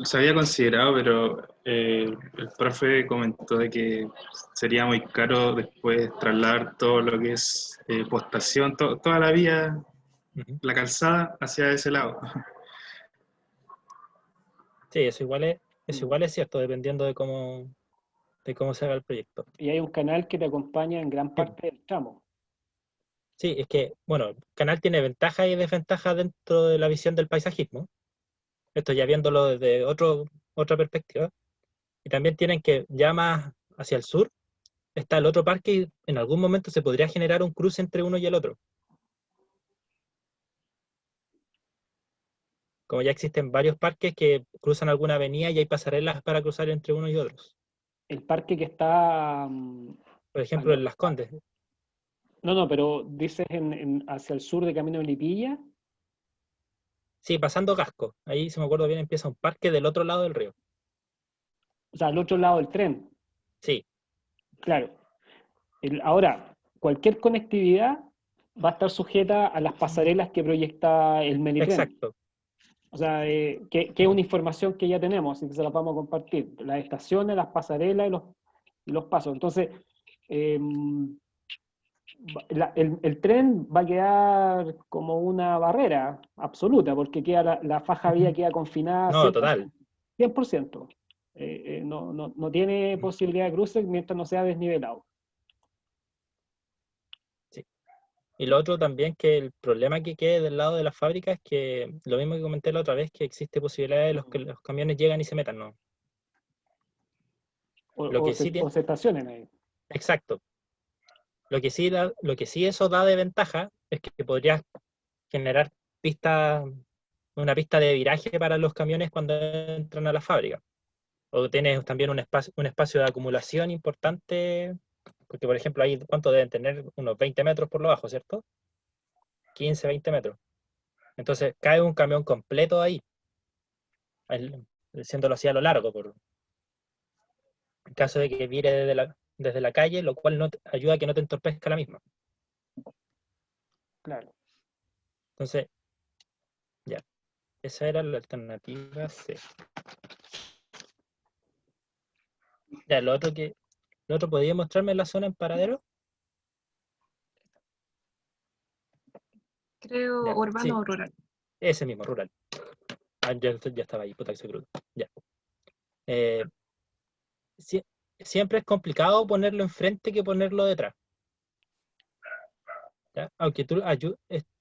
[SPEAKER 5] se había considerado, pero el profe comentó de que sería muy caro después trasladar todo lo que es postación, toda la vía,
[SPEAKER 7] Ujú.
[SPEAKER 5] la calzada hacia ese lado.
[SPEAKER 7] Sí, eso
[SPEAKER 2] Mm.
[SPEAKER 7] igual es cierto, dependiendo de cómo se haga el proyecto.
[SPEAKER 2] Y hay un canal que te acompaña en gran
[SPEAKER 7] Sí,
[SPEAKER 2] parte del tramo.
[SPEAKER 7] sí, es que, bueno, el canal tiene ventajas y desventajas dentro de la visión del paisajismo. Esto ya viéndolo desde otra perspectiva. Y también tienen que, ya más hacia el sur, está el otro parque y en algún momento se podría generar un cruce entre uno y el otro. Como ya existen varios parques que cruzan alguna avenida y hay pasarelas para cruzar entre unos y otros.
[SPEAKER 2] El parque que está
[SPEAKER 7] Por ejemplo, en Las Condes.
[SPEAKER 2] no, pero dices hacia el sur de Camino de Melipilla.
[SPEAKER 7] Sí, pasando Casco. Ahí, si me acuerdo bien, empieza un parque del otro lado del río.
[SPEAKER 2] O sea, al otro lado del tren.
[SPEAKER 7] Sí,
[SPEAKER 2] Claro. Ahora, cualquier conectividad va a estar sujeta a las pasarelas que proyecta el Melitren.
[SPEAKER 7] exacto.
[SPEAKER 2] O sea, que es una información que ya tenemos y que se la vamos a compartir. Las estaciones, las pasarelas y los pasos. Entonces, eh, el tren va a quedar como una barrera absoluta, porque queda la faja vía queda confinada
[SPEAKER 7] No, total.
[SPEAKER 2] 100%. No tiene posibilidad de cruce mientras no sea desnivelado.
[SPEAKER 7] Sí. Y lo otro también, que el problema que quede del lado de la fábrica es que, lo mismo que comenté la otra vez, que existe posibilidad de que los camiones llegan y se metan, ¿no? Lo que sí
[SPEAKER 2] O se estacionen ahí.
[SPEAKER 7] exacto. Lo que sí eso da de ventaja es que podrías generar una pista de viraje para los camiones cuando entran a la fábrica. O tienes también un espacio de acumulación importante, porque por ejemplo ahí, ¿cuánto deben tener? Unos 20 metros por lo bajo, ¿cierto? 15, 20 metros. Entonces cae un camión completo ahí, siéndolo así a lo largo, en caso de que vire desde la calle, lo cual ayuda a que no te entorpezca la misma.
[SPEAKER 2] Claro.
[SPEAKER 7] Entonces, ya, esa era la alternativa C. Ya, lo otro, ¿podría mostrarme la zona en paradero?
[SPEAKER 4] Creo
[SPEAKER 7] Ya,
[SPEAKER 4] urbano
[SPEAKER 7] sí,
[SPEAKER 4] o rural.
[SPEAKER 7] ese mismo, rural. Ah, ya estaba ahí, puta que soy bruto. Ya. Eh, sie- Siempre es complicado ponerlo enfrente que ponerlo detrás. ¿Ya? Aunque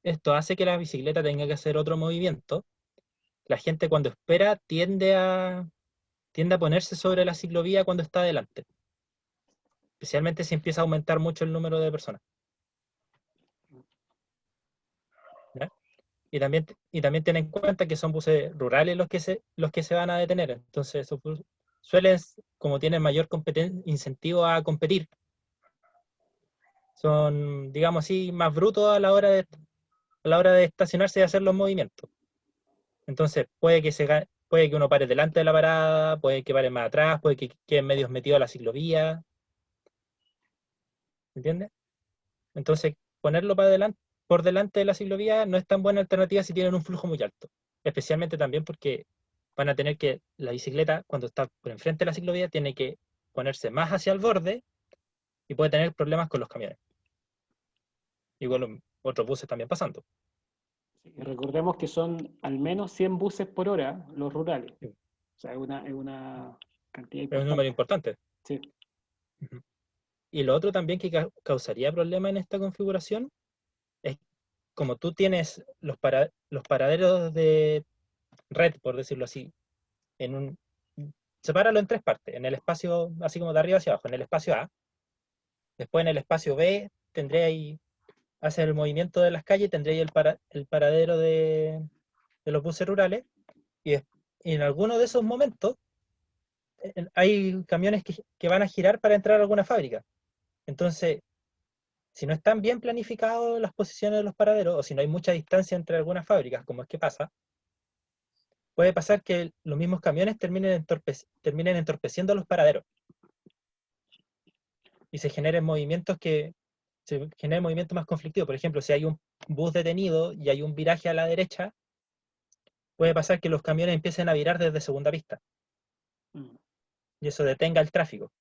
[SPEAKER 7] esto hace que la bicicleta tenga que hacer otro movimiento, la gente cuando espera tiende a ponerse sobre la ciclovía cuando está adelante, especialmente si empieza a aumentar mucho el número de personas. ¿Ya? Y también ten en cuenta que son buses rurales los que se van a detener. Entonces, esos suelen, como tienen mayor incentivo a competir, son, digamos así, más brutos a la hora de estacionarse y hacer los movimientos. Entonces, puede que uno pare delante de la parada, puede que pare más atrás, puede que queden medios metidos a la ciclovía. ¿Entiendes? Entonces, ponerlo por delante de la ciclovía no es tan buena alternativa si tienen un flujo muy alto. Especialmente también porque van a tener que, la bicicleta, cuando está por enfrente de la ciclovía, tiene que ponerse más hacia el borde y puede tener problemas con los camiones. Igual otros buses también pasando.
[SPEAKER 2] Y recordemos que son al menos 100 buses por hora los rurales.
[SPEAKER 7] Sí.
[SPEAKER 2] O sea, es una cantidad
[SPEAKER 7] Es un número
[SPEAKER 2] importante.
[SPEAKER 7] importante.
[SPEAKER 2] Sí.
[SPEAKER 7] Ujú. Y lo otro también que causaría problema en esta configuración es como tú tienes los paraderos de red, por decirlo así, sepáralo en tres partes, en el espacio, así como de arriba hacia abajo, en el espacio A, después en el espacio B tendréis, hacer el movimiento de las calles, tendréis el paradero de los buses rurales, y, y en alguno de esos momentos hay camiones que van a girar para entrar a alguna fábrica. Entonces, si no están bien planificadas las posiciones de los paraderos, o si no hay mucha distancia entre algunas fábricas, como es que pasa, puede pasar que los mismos camiones terminen entorpeciendo los paraderos. Y se generen movimientos más conflictivos. Por ejemplo, si hay un bus detenido y hay un viraje a la derecha, puede pasar que los camiones empiecen a virar desde segunda pista. Y eso detenga el tráfico.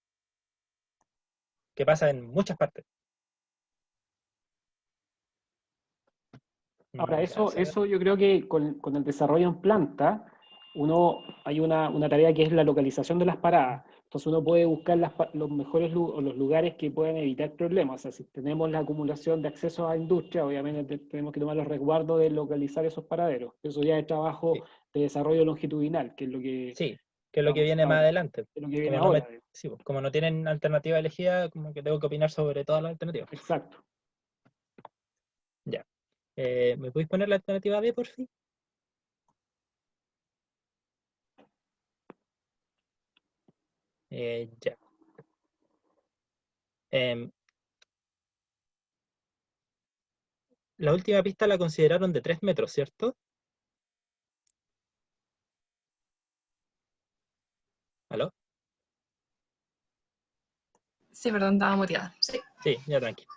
[SPEAKER 7] Que pasa en muchas partes.
[SPEAKER 2] Ahora, eso yo creo que con el desarrollo en planta, hay una tarea que es la localización de las paradas. Entonces uno puede buscar los mejores los lugares que puedan evitar problemas. O sea, si tenemos la acumulación de acceso a industria, obviamente tenemos que tomar los resguardos de localizar esos paraderos. Eso ya es trabajo de desarrollo longitudinal, que es lo que...
[SPEAKER 7] Sí, que es lo que viene más adelante.
[SPEAKER 2] Es lo que viene ahora.
[SPEAKER 7] Como no tienen alternativa elegida, como que tengo que opinar sobre todas las alternativas.
[SPEAKER 2] Exacto.
[SPEAKER 7] Ya. ¿Me podéis poner la alternativa B, por fin? Ya. La última pista la consideraron de 3 metros, ¿cierto? ¿Aló?
[SPEAKER 4] Sí, perdón, estaba muteada. Sí.
[SPEAKER 7] Sí, ya tranquilo.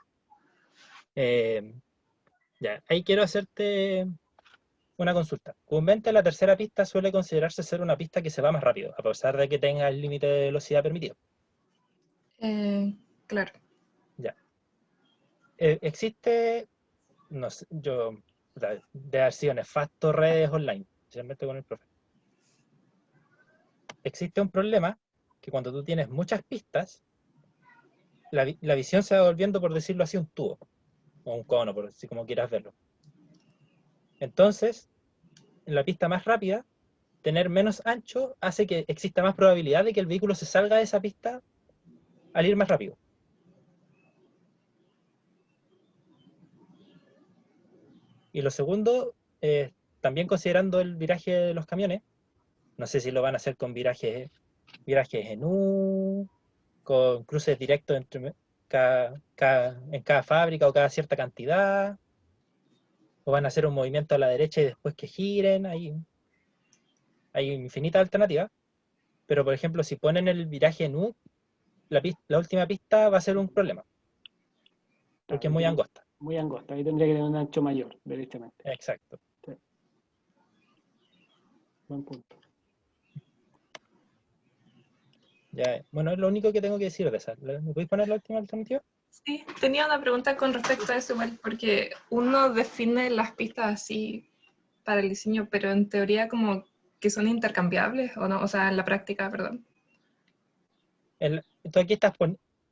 [SPEAKER 7] Ya, ahí quiero hacerte una consulta. Comúnmente la tercera pista suele considerarse ser una pista que se va más rápido, a pesar de que tenga el límite de velocidad permitido.
[SPEAKER 4] Claro.
[SPEAKER 7] Ya. Existe, no sé, de haber sido nefasto redes online, especialmente con el profe. Existe un problema que cuando tú tienes muchas pistas, la visión se va volviendo, por decirlo así, un tubo, o un cono, por decir como quieras verlo. Entonces, en la pista más rápida, tener menos ancho hace que exista más probabilidad de que el vehículo se salga de esa pista al ir más rápido. Y lo segundo, también considerando el viraje de los camiones, no sé si lo van a hacer con virajes en U, con cruces directos en cada fábrica o cada cierta cantidad, o van a hacer un movimiento a la derecha y después que giren. Hay infinitas alternativas, pero por ejemplo, si ponen el viraje en U, la última pista va a ser un problema, porque es muy angosta.
[SPEAKER 2] Muy angosta, ahí tendría que tener un ancho mayor, derechamente.
[SPEAKER 7] Exacto.
[SPEAKER 2] Sí. Buen punto.
[SPEAKER 7] Ya, bueno, es lo único que tengo que decir de esa. ¿Me podéis poner la última alternativa?
[SPEAKER 4] Sí, tenía una pregunta con respecto a eso igual, porque uno define las pistas así para el diseño, pero en teoría como que son intercambiables, ¿o no? O sea, en la práctica, perdón.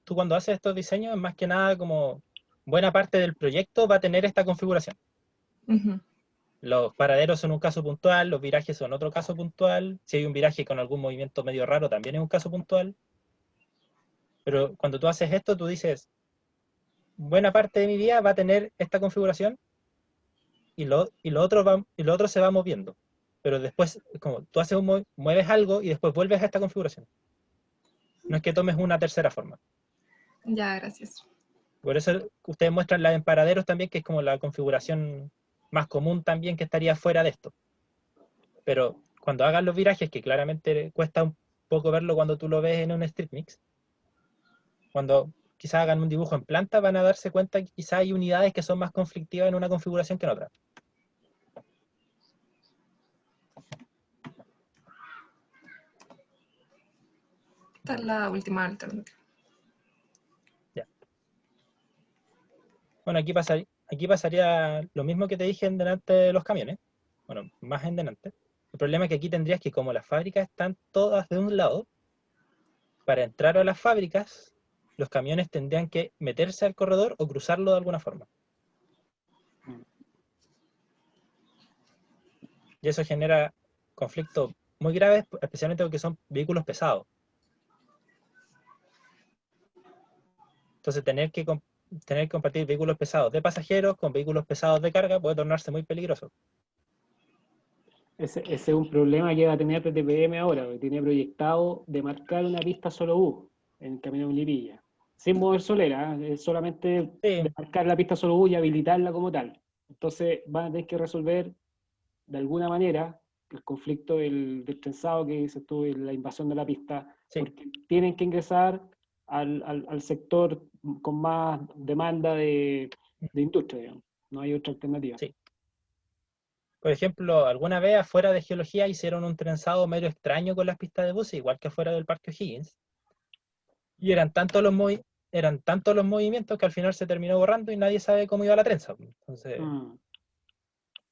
[SPEAKER 7] Tú cuando haces estos diseños, más que nada como buena parte del proyecto va a tener esta configuración.
[SPEAKER 4] Uh-huh.
[SPEAKER 7] Los paraderos son un caso puntual, los virajes son otro caso puntual. Si hay un viraje con algún movimiento medio raro, también es un caso puntual. Pero cuando tú haces esto, tú dices, buena parte de mi vía va a tener esta configuración y lo otro se va moviendo. Pero después, como tú mueves algo y después vuelves a esta configuración. No es que tomes una tercera forma.
[SPEAKER 4] Ya, gracias.
[SPEAKER 7] Por eso ustedes muestran la en paraderos también, que es como la configuración más común también que estaría fuera de esto. Pero cuando hagan los virajes, que claramente cuesta un poco verlo cuando tú lo ves en un Street Mix, cuando quizás hagan un dibujo en planta, van a darse cuenta que quizás hay unidades que son más conflictivas en una configuración que en otra.
[SPEAKER 4] Esta es la última alternativa.
[SPEAKER 7] Ya. Bueno, aquí pasaría lo mismo que te dije en delante de los camiones. Bueno, más en delante. El problema es que aquí tendrías que, como las fábricas están todas de un lado, para entrar a las fábricas, los camiones tendrían que meterse al corredor o cruzarlo de alguna forma. Y eso genera conflictos muy graves, especialmente porque son vehículos pesados. Entonces, tener que compartir vehículos pesados de pasajeros con vehículos pesados de carga puede tornarse muy peligroso.
[SPEAKER 2] Ese es un problema que va a tener TTPM ahora, porque tiene proyectado de marcar una pista solo U en el camino de Melipilla. sin mover solera, es solamente
[SPEAKER 7] Sí,
[SPEAKER 2] marcar la pista solo U y habilitarla como tal. Entonces van a tener que resolver de alguna manera el conflicto del trenzado que se tuvo en la invasión de la pista,
[SPEAKER 7] sí.
[SPEAKER 2] porque tienen que ingresar al sector con más demanda de industria, digamos. No hay otra alternativa.
[SPEAKER 7] Sí. Por ejemplo, alguna vez afuera de geología hicieron un trenzado medio extraño con las pistas de buses, igual que afuera del Parque O'Higgins. Y eran tantos los movimientos que al final se terminó borrando y nadie sabe cómo iba la trenza. Entonces,
[SPEAKER 2] Mm,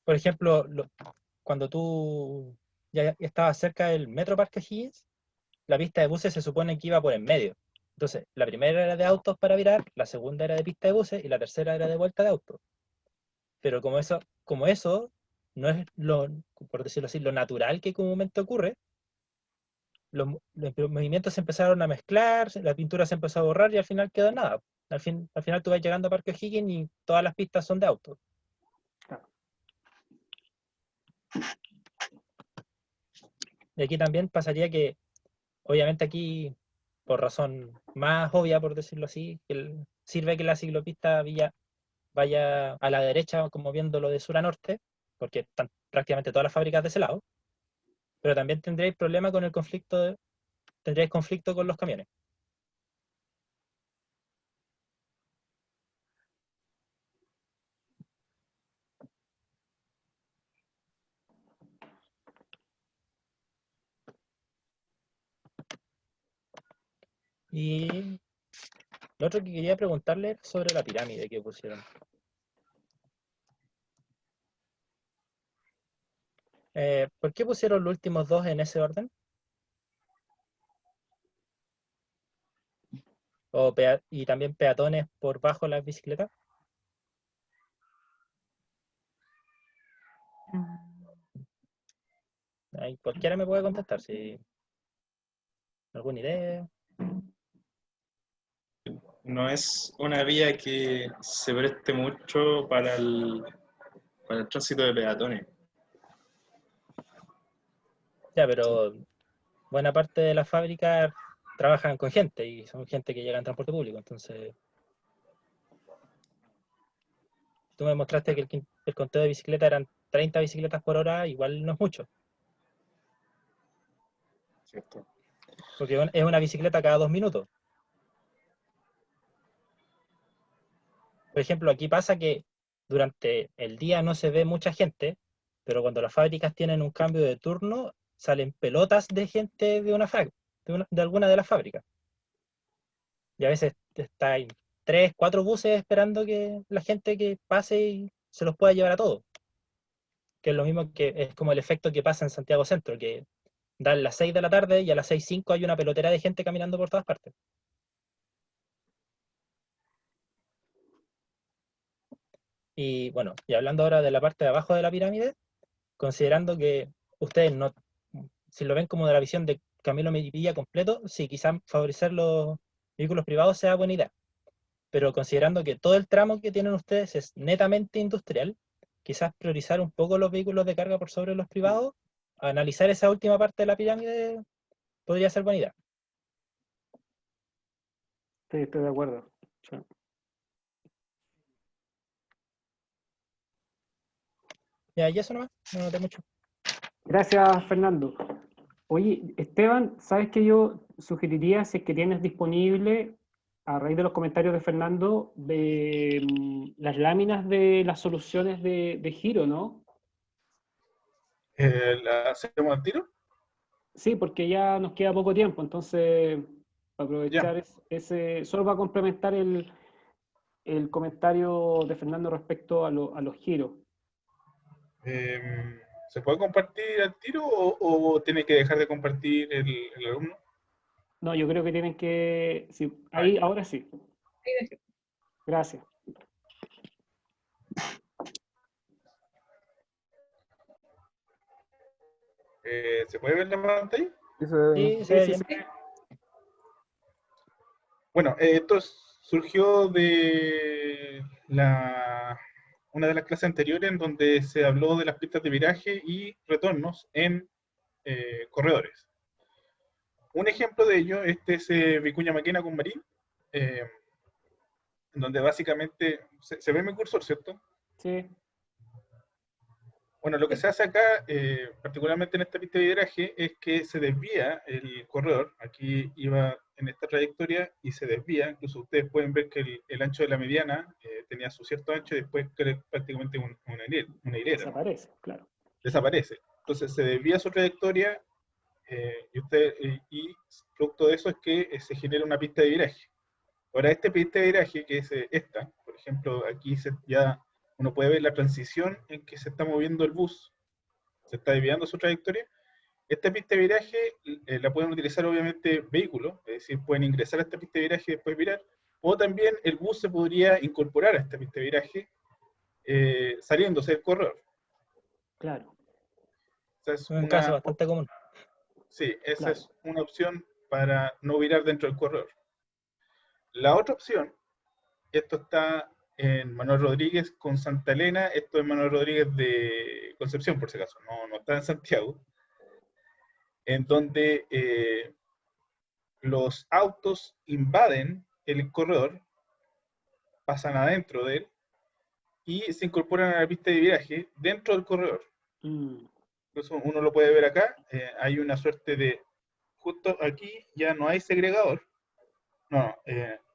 [SPEAKER 7] por ejemplo, cuando tú ya estabas cerca del Metro Parque O'Higgins, la pista de buses se supone que iba por en medio. Entonces, la primera era de autos para virar, la segunda era de pista de buses y la tercera era de vuelta de autos. Pero como eso no es lo, por decirlo así, lo natural que comúnmente ocurre, los movimientos se empezaron a mezclar, la pintura se empezó a borrar y al final quedó nada. Al final tú vas llegando a Parque O'Higgins y todas las pistas son de autos.
[SPEAKER 2] claro.
[SPEAKER 7] Y aquí también pasaría que, obviamente aquí, por razón más obvia, por decirlo así, sirve que la ciclopista vaya a la derecha, como viéndolo de sur a norte, porque están prácticamente todas las fábricas de ese lado, pero también tendréis problema con tendréis conflicto con los camiones. Y lo otro que quería preguntarle era sobre la pirámide que pusieron. ¿Por qué pusieron los últimos dos en ese orden? Y también peatones por bajo las bicicletas. Ahí cualquiera me puede contestar si alguna idea.
[SPEAKER 5] No es una vía que se preste mucho para el tránsito de peatones.
[SPEAKER 7] Ya, pero buena parte de las fábricas trabajan con gente y son gente que llega en transporte público. Entonces, tú me mostraste que el conteo de bicicletas eran 30 bicicletas por hora, igual no es mucho.
[SPEAKER 5] ¿Cierto?
[SPEAKER 7] Porque es una bicicleta cada 2 minutos. Por ejemplo, aquí pasa que durante el día no se ve mucha gente, pero cuando las fábricas tienen un cambio de turno, salen pelotas de gente de alguna de las fábricas. Y a veces hay 3, 4 buses esperando que la gente que pase y se los pueda llevar a todos. Que es lo mismo que es como el efecto que pasa en Santiago Centro, que dan las 6 de la tarde y a las 6:05 hay una pelotera de gente caminando por todas partes. Y bueno, y hablando ahora de la parte de abajo de la pirámide, considerando que ustedes no, si lo ven como de la visión de Camilo Melipilla completo, sí, quizás favorecer los vehículos privados sea buena idea. Pero considerando que todo el tramo que tienen ustedes es netamente industrial, quizás priorizar un poco los vehículos de carga por sobre los privados, analizar esa última parte de la pirámide podría ser buena idea.
[SPEAKER 2] Sí, estoy de acuerdo. Sí.
[SPEAKER 7] Ya, y eso nomás, no noté mucho.
[SPEAKER 2] Gracias, Fernando. Oye, Esteban, ¿sabes qué yo sugeriría si es que tienes disponible, a raíz de los comentarios de Fernando, de las láminas de las soluciones de giro, ¿no?
[SPEAKER 6] ¿La hacemos al tiro?
[SPEAKER 2] Sí, porque ya nos queda poco tiempo, entonces para
[SPEAKER 6] Ya.
[SPEAKER 2] aprovechar solo para complementar el comentario de Fernando respecto a los giros.
[SPEAKER 6] ¿Se puede compartir al tiro o tiene que dejar de compartir el alumno?
[SPEAKER 2] No, yo creo que tienen que... Sí,
[SPEAKER 6] Ah,
[SPEAKER 2] ahí,
[SPEAKER 6] ya.
[SPEAKER 2] ahora sí. Gracias.
[SPEAKER 6] ¿Se puede ver la pantalla?
[SPEAKER 3] Sí, se ve bien.
[SPEAKER 7] Sí, se
[SPEAKER 2] Sí,
[SPEAKER 7] ve
[SPEAKER 2] sí,
[SPEAKER 7] bien.
[SPEAKER 2] sí.
[SPEAKER 6] Bueno, esto surgió de una de las clases anteriores en donde se habló de las pistas de viraje y retornos en corredores. Un ejemplo de ello, este es Vicuña Maquena con Marín. en donde básicamente, ¿se ve mi cursor, cierto?
[SPEAKER 2] Sí.
[SPEAKER 6] Bueno, lo que se hace acá, particularmente en esta pista de viraje, es que se desvía el corredor. Aquí iba en esta trayectoria y se desvía. Incluso ustedes pueden ver que el ancho de la mediana tenía su cierto ancho y después prácticamente una hilera, ¿no?
[SPEAKER 2] Desaparece, claro.
[SPEAKER 6] Desaparece. Entonces se desvía su trayectoria y producto de eso es que se genera una pista de viraje. Ahora, esta pista de viraje, que es esta, por ejemplo, aquí ya uno puede ver la transición en que se está moviendo el bus, se está desviando su trayectoria. Esta pista de viraje la pueden utilizar obviamente vehículos, es decir, pueden ingresar a esta pista de viraje y después virar, o también el bus se podría incorporar a esta pista de viraje saliéndose del corredor.
[SPEAKER 2] Claro.
[SPEAKER 6] Esa es
[SPEAKER 7] Un caso bastante común.
[SPEAKER 6] Sí, esa
[SPEAKER 2] Claro.
[SPEAKER 6] es una opción para no virar dentro del corredor. La otra opción, esto está en Manuel Rodríguez con Santa Elena, esto es Manuel Rodríguez de Concepción, por si acaso, no está en Santiago, en donde los autos invaden el corredor, pasan adentro de él, y se incorporan a la pista de viraje dentro del corredor. Entonces uno lo puede ver acá, hay una suerte de, justo aquí ya no hay segregador,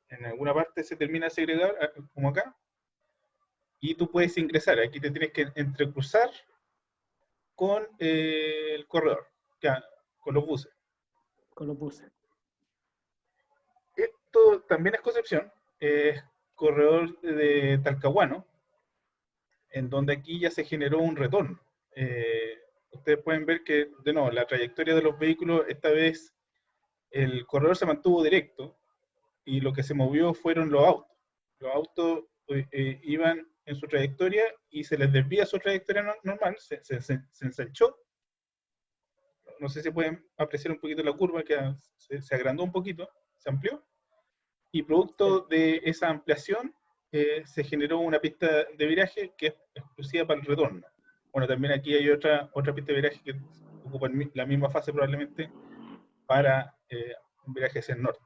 [SPEAKER 6] en alguna parte se termina el segregador, como acá, y tú puedes ingresar, aquí te tienes que entrecruzar con el corredor, con los buses.
[SPEAKER 2] Con los buses.
[SPEAKER 6] Esto también es Concepción, es corredor de Talcahuano, en donde aquí ya se generó un retorno. Ustedes pueden ver que, de nuevo, la trayectoria de los vehículos, esta vez el corredor se mantuvo directo, y lo que se movió fueron los autos. Los autos iban en su trayectoria y se les desvía su trayectoria normal, se ensanchó. No sé si pueden apreciar un poquito la curva, que se agrandó un poquito, se amplió, y producto de esa ampliación se generó una pista de viraje que es exclusiva para el retorno. Bueno, también aquí hay otra pista de viraje que ocupa la misma fase probablemente para un viraje hacia el norte.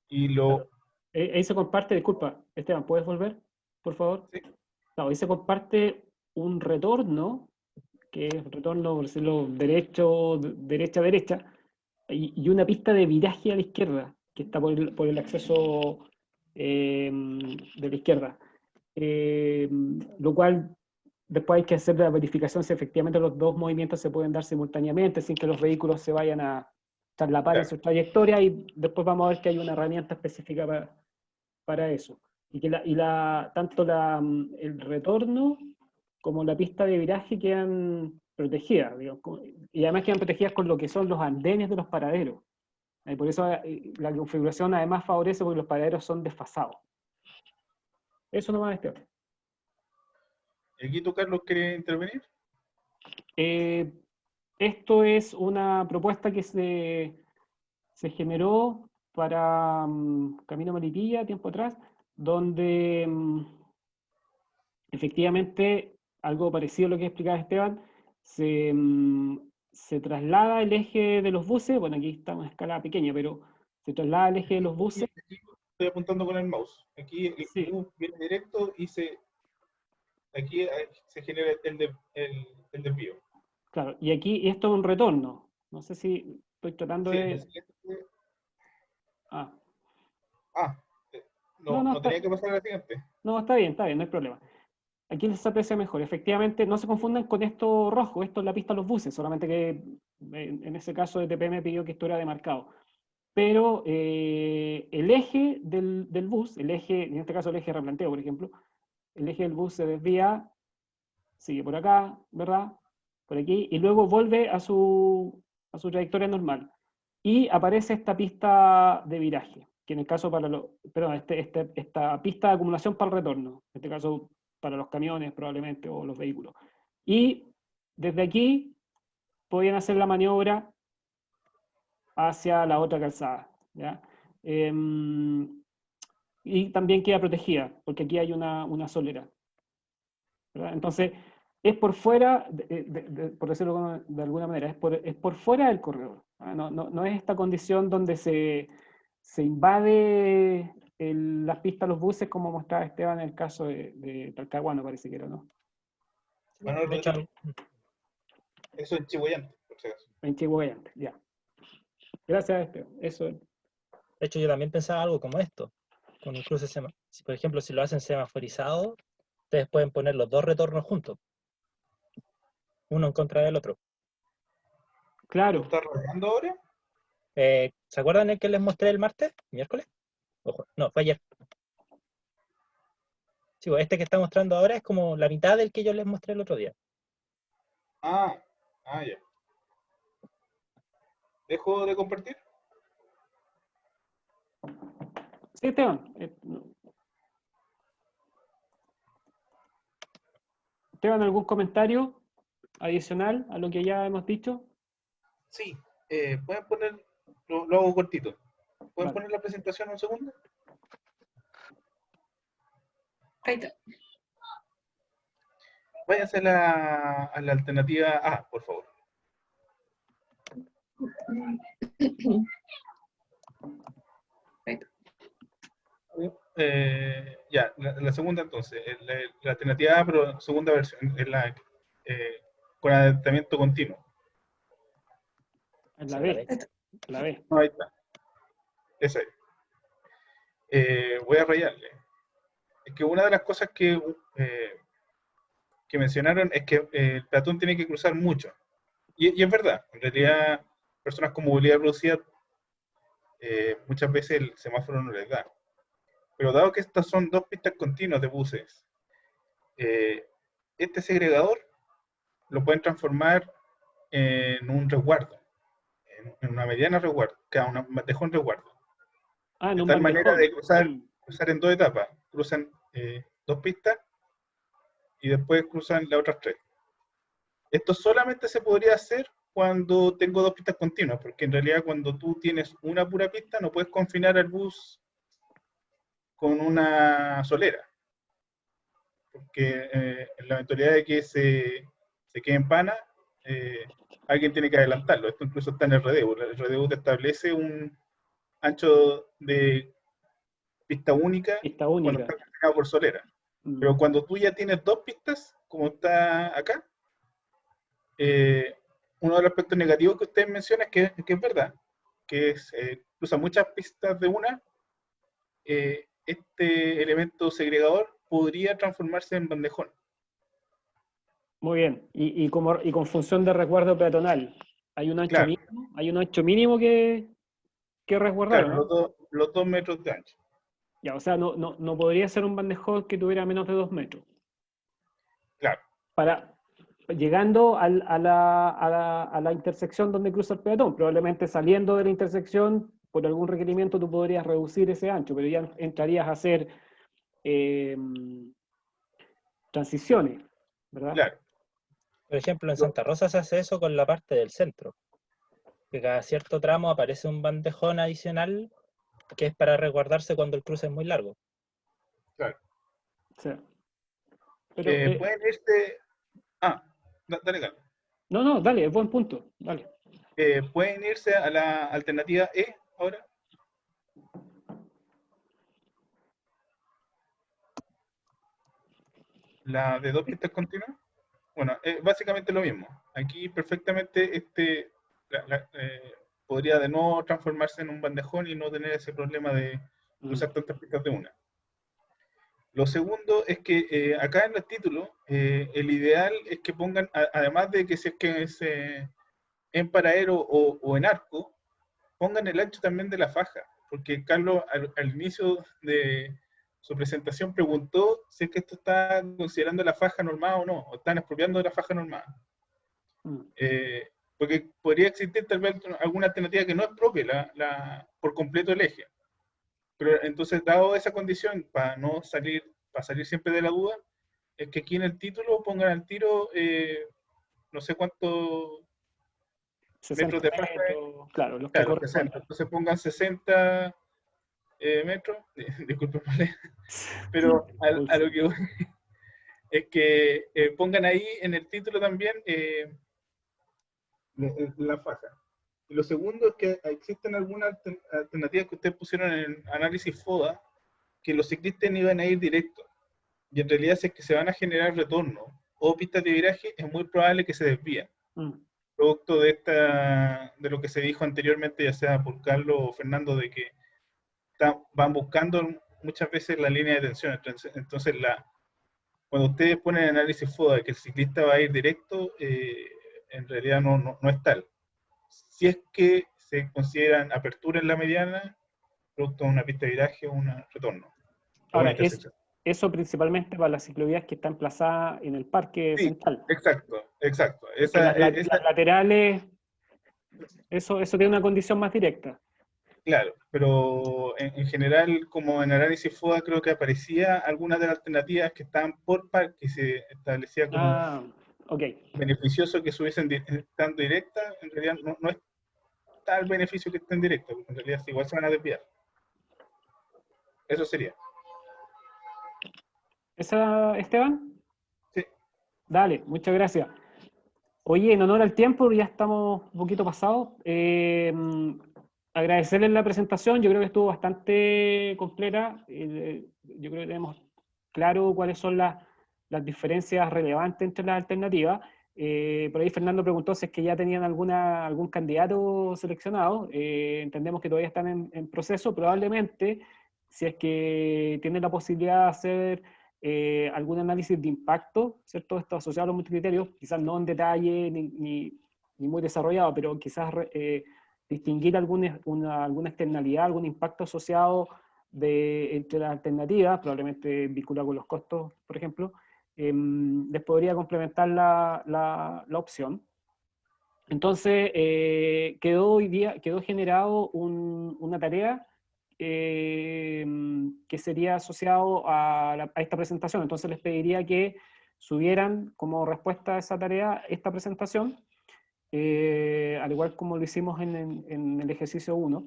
[SPEAKER 6] Y
[SPEAKER 2] Claro. Ahí se comparte, disculpa, Esteban, ¿puedes volver, por favor?
[SPEAKER 6] Sí.
[SPEAKER 2] Claro, ahí se comparte un retorno, que es retorno, por decirlo, derecha, y una pista de viraje a la izquierda, que está por el acceso de la izquierda. Lo cual después hay que hacer la verificación si efectivamente los dos movimientos se pueden dar simultáneamente, sin que los vehículos se vayan a traslapar en su trayectoria, y después vamos a ver que hay una herramienta específica para eso. Y que tanto el retorno como la pista de viraje quedan protegidas, digamos, y además quedan protegidas con lo que son los andenes de los paraderos. Y por eso la configuración además favorece porque los paraderos son desfasados. Eso nomás, Esteban.
[SPEAKER 6] ¿Aquí tú, Carlos, quieres intervenir?
[SPEAKER 2] Esto es una propuesta que se generó para Camino Melipilla, tiempo atrás, donde efectivamente, algo parecido a lo que explicaba Esteban, se traslada el eje de los buses, bueno, aquí estamos a escala pequeña, pero se traslada el eje de los buses.
[SPEAKER 6] Aquí estoy apuntando con el mouse. Aquí el bus viene directo y aquí se genera el desvío.
[SPEAKER 2] Claro, y aquí esto es un retorno. No sé si estoy tratando de...
[SPEAKER 6] No tenía que pasar a la siguiente.
[SPEAKER 2] No, está bien, no hay problema. Aquí se aprecia mejor. Efectivamente, no se confundan con esto rojo, esto es la pista de los buses, solamente que en ese caso de TPM pidió que esto era demarcado. Pero el eje del bus, en este caso el eje de replanteo, por ejemplo, el eje del bus se desvía, sigue por acá, ¿verdad? Por aquí, y luego vuelve a su trayectoria normal. Y aparece esta pista de viraje, que en el caso esta pista de acumulación para el retorno, en este caso para los camiones probablemente, o los vehículos. Y desde aquí podían hacer la maniobra hacia la otra calzada, ¿ya? Y también queda protegida, porque aquí hay una solera, ¿verdad? Entonces, es por fuera, por decirlo de alguna manera, es por fuera del corredor, ¿ah? No es esta condición donde se invade las pistas, los buses, como mostraba Esteban en el caso de Talcahuano, parece que era, ¿no?
[SPEAKER 6] Manuel
[SPEAKER 7] De hecho,
[SPEAKER 6] Rodríguez. Eso en Chihuayante, por si acaso.
[SPEAKER 2] En Chihuayante, ya. Gracias, Esteban. Eso es.
[SPEAKER 7] de hecho, yo también pensaba algo como esto, con un cruce si, por ejemplo, si lo hacen semaforizado, ustedes pueden poner los dos retornos juntos, uno en contra del otro.
[SPEAKER 6] ¿Tú
[SPEAKER 2] Claro,
[SPEAKER 6] estás rodeando ahora?
[SPEAKER 7] ¿Se acuerdan el que les mostré el martes? ¿Miércoles? Ojo, no, fue ayer. Sí, pues, este que está mostrando ahora es como la mitad del que yo les mostré el otro día.
[SPEAKER 6] Ah, ya. ¿Dejo de compartir?
[SPEAKER 2] sí, Esteban. Esteban, ¿algún comentario adicional a lo que ya hemos dicho?
[SPEAKER 6] Sí. ¿Pueden poner, lo hago cortito. ¿Pueden
[SPEAKER 2] Vale.
[SPEAKER 6] poner la presentación un segundo?
[SPEAKER 4] Ahí está.
[SPEAKER 6] Váyanse a la alternativa A, por favor. Ya, la segunda entonces, la alternativa A, pero segunda versión, es con adaptamiento continuo.
[SPEAKER 2] En la
[SPEAKER 7] Sí, la
[SPEAKER 2] B.
[SPEAKER 7] B.
[SPEAKER 2] La B.
[SPEAKER 6] No, ahí está. Esa es. Voy a rayarle. Es que una de las cosas que mencionaron es que el peatón tiene que cruzar mucho. Y es verdad, en realidad, personas con movilidad reducida muchas veces el semáforo no les da. Pero dado que estas son dos pistas continuas de buses, este segregador lo pueden transformar en un resguardo, en una mediana resguardo, un bandejón resguardo.
[SPEAKER 2] Ah, en
[SPEAKER 6] De
[SPEAKER 2] un
[SPEAKER 6] tal manera
[SPEAKER 2] bandejón.
[SPEAKER 6] de cruzar en dos etapas. Cruzan dos pistas y después cruzan las otras tres. Esto solamente se podría hacer cuando tengo dos pistas continuas, porque en realidad cuando tú tienes una pura pista no puedes confinar al bus con una solera, porque en la eventualidad de que se quede en pana, alguien tiene que adelantarlo. Esto incluso está en el RDU. El RDU te establece un ancho de pista única
[SPEAKER 2] Pista
[SPEAKER 6] cuando
[SPEAKER 2] única.
[SPEAKER 6] está confinado por solera. Pero cuando tú ya tienes dos pistas, como está acá, uno de los aspectos negativos que ustedes mencionan es que es verdad, que cruza muchas pistas de una, este elemento segregador podría transformarse en bandejón.
[SPEAKER 2] Muy bien. Y con función de resguardo peatonal, ¿hay un ancho
[SPEAKER 6] Claro,
[SPEAKER 2] mínimo? ¿Hay un ancho mínimo que resguardar,
[SPEAKER 6] claro,
[SPEAKER 2] no?
[SPEAKER 6] los 2 metros de ancho.
[SPEAKER 2] Ya, o sea, no podría ser un bandejón que tuviera menos de 2 metros.
[SPEAKER 6] Claro,
[SPEAKER 2] Llegando a la intersección donde cruza el peatón, probablemente saliendo de la intersección, por algún requerimiento tú podrías reducir ese ancho, pero ya entrarías a hacer transiciones, ¿verdad?
[SPEAKER 6] claro.
[SPEAKER 7] Por ejemplo, en Santa Rosa se hace eso con la parte del centro, que cada cierto tramo aparece un bandejón adicional que es para resguardarse cuando el cruce es muy largo.
[SPEAKER 6] Claro.
[SPEAKER 2] Sí. Pero,
[SPEAKER 6] Pueden irse... dale, Carlos.
[SPEAKER 2] no, dale, es buen punto, dale.
[SPEAKER 6] Pueden irse a la alternativa E ahora. La de dos pistas continuas. Bueno, básicamente lo mismo. Aquí perfectamente podría de nuevo transformarse en un bandejón y no tener ese problema de cruzar tantas pistas de una. Lo segundo es que acá en el título, el ideal es que pongan, además de que si es que es en paraero o en arco, pongan el ancho también de la faja, porque Carlos al inicio de su presentación preguntó si es que esto está considerando la faja normada o no, o están expropiando de la faja normada. Porque podría existir tal vez alguna alternativa que no expropie por completo el eje. Pero entonces, dado esa condición, para salir siempre de la duda, es que aquí en el título pongan al tiro, no sé cuántos
[SPEAKER 2] 60
[SPEAKER 6] metros de faja,
[SPEAKER 2] metros, claro, los que
[SPEAKER 6] claro, 60.
[SPEAKER 2] correspondan.
[SPEAKER 6] Entonces pongan 60 metros, disculpen, pero a lo que voy es que pongan ahí en el título también la faja. Y lo segundo es que existen algunas alternativas que ustedes pusieron en análisis FODA, que los ciclistas iban a ir directo. Y en realidad, si es que se van a generar retornos o pistas de viraje, es muy probable que se desvíen. Producto de lo que se dijo anteriormente, ya sea por Carlos o Fernando, de que van buscando muchas veces la línea de tensión. Entonces cuando ustedes ponen análisis FODA de que el ciclista va a ir directo, en realidad no es tal. Si es que se consideran apertura en la mediana, producto de una pista de viraje o un retorno.
[SPEAKER 2] Ahora, eso principalmente para las ciclovías que están emplazadas en el parque central.
[SPEAKER 6] Exacto.
[SPEAKER 2] Las laterales, eso tiene una condición más directa.
[SPEAKER 6] Claro, pero en general, como en análisis FODA, creo que aparecía algunas de las alternativas que estaban por parque y se establecía como beneficioso que estuviesen estando directas. En realidad no es tal beneficio que estén directas, porque en realidad igual se van a desviar. Eso sería.
[SPEAKER 2] ¿Esa, Esteban?
[SPEAKER 6] Sí.
[SPEAKER 2] Dale, muchas gracias. Oye, en honor al tiempo, ya estamos un poquito pasados. Agradecerles la presentación, yo creo que estuvo bastante completa. Yo creo que tenemos claro cuáles son las diferencias relevantes entre las alternativas. Por ahí Fernando preguntó si es que ya tenían algún candidato seleccionado. Entendemos que todavía están en proceso. Probablemente, si es que tienen la posibilidad de hacer algún análisis de impacto, ¿cierto? Esto asociado a los multicriterios, quizás no en detalle ni muy desarrollado, pero quizás distinguir alguna externalidad, algún impacto asociado entre las alternativas, probablemente vinculado con los costos, por ejemplo, les podría complementar la opción. Entonces, quedó generado una tarea que sería asociado a esta presentación. Entonces les pediría que subieran como respuesta a esa tarea esta presentación, al igual como lo hicimos en el ejercicio 1.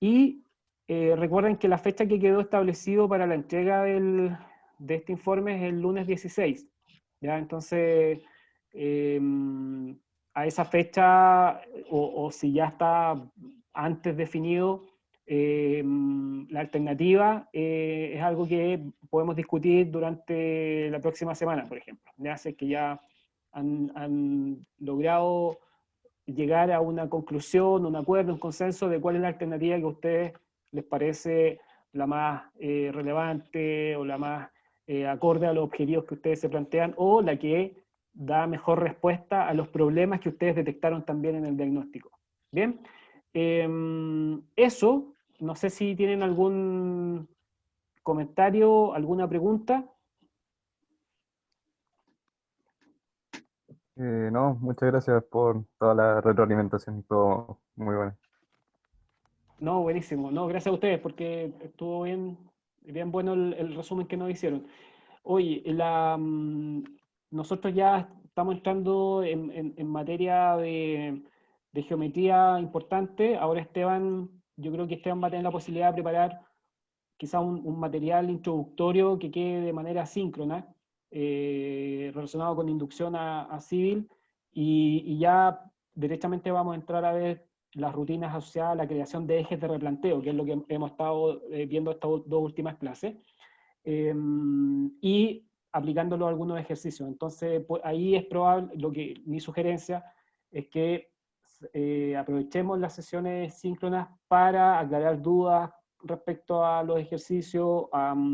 [SPEAKER 2] Y recuerden que la fecha que quedó establecido para la entrega de este informe es el lunes 16. ¿Ya? Entonces, a esa fecha, o si ya está antes definido, la alternativa es algo que podemos discutir durante la próxima semana, por ejemplo. Ya sé que ya han logrado llegar a una conclusión, un acuerdo, un consenso de cuál es la alternativa que a ustedes les parece la más relevante o la más acorde a los objetivos que ustedes se plantean, o la que da mejor respuesta a los problemas que ustedes detectaron también en el diagnóstico. Bien, eso, no sé si tienen algún comentario, alguna pregunta.
[SPEAKER 3] No, muchas gracias por toda la retroalimentación, todo muy bueno.
[SPEAKER 2] No, buenísimo. No, gracias a ustedes, porque estuvo bien bueno el resumen que nos hicieron. Oye, nosotros ya estamos entrando en materia de geometría importante. Ahora Esteban, yo creo que Esteban va a tener la posibilidad de preparar quizá un material introductorio que quede de manera síncrona, relacionado con inducción a civil, y ya directamente vamos a entrar a ver las rutinas asociadas a la creación de ejes de replanteo, que es lo que hemos estado viendo estas dos últimas clases, y aplicándolo a algunos ejercicios. Entonces, pues, ahí es probable, mi sugerencia es que aprovechemos las sesiones síncronas para aclarar dudas respecto a los ejercicios.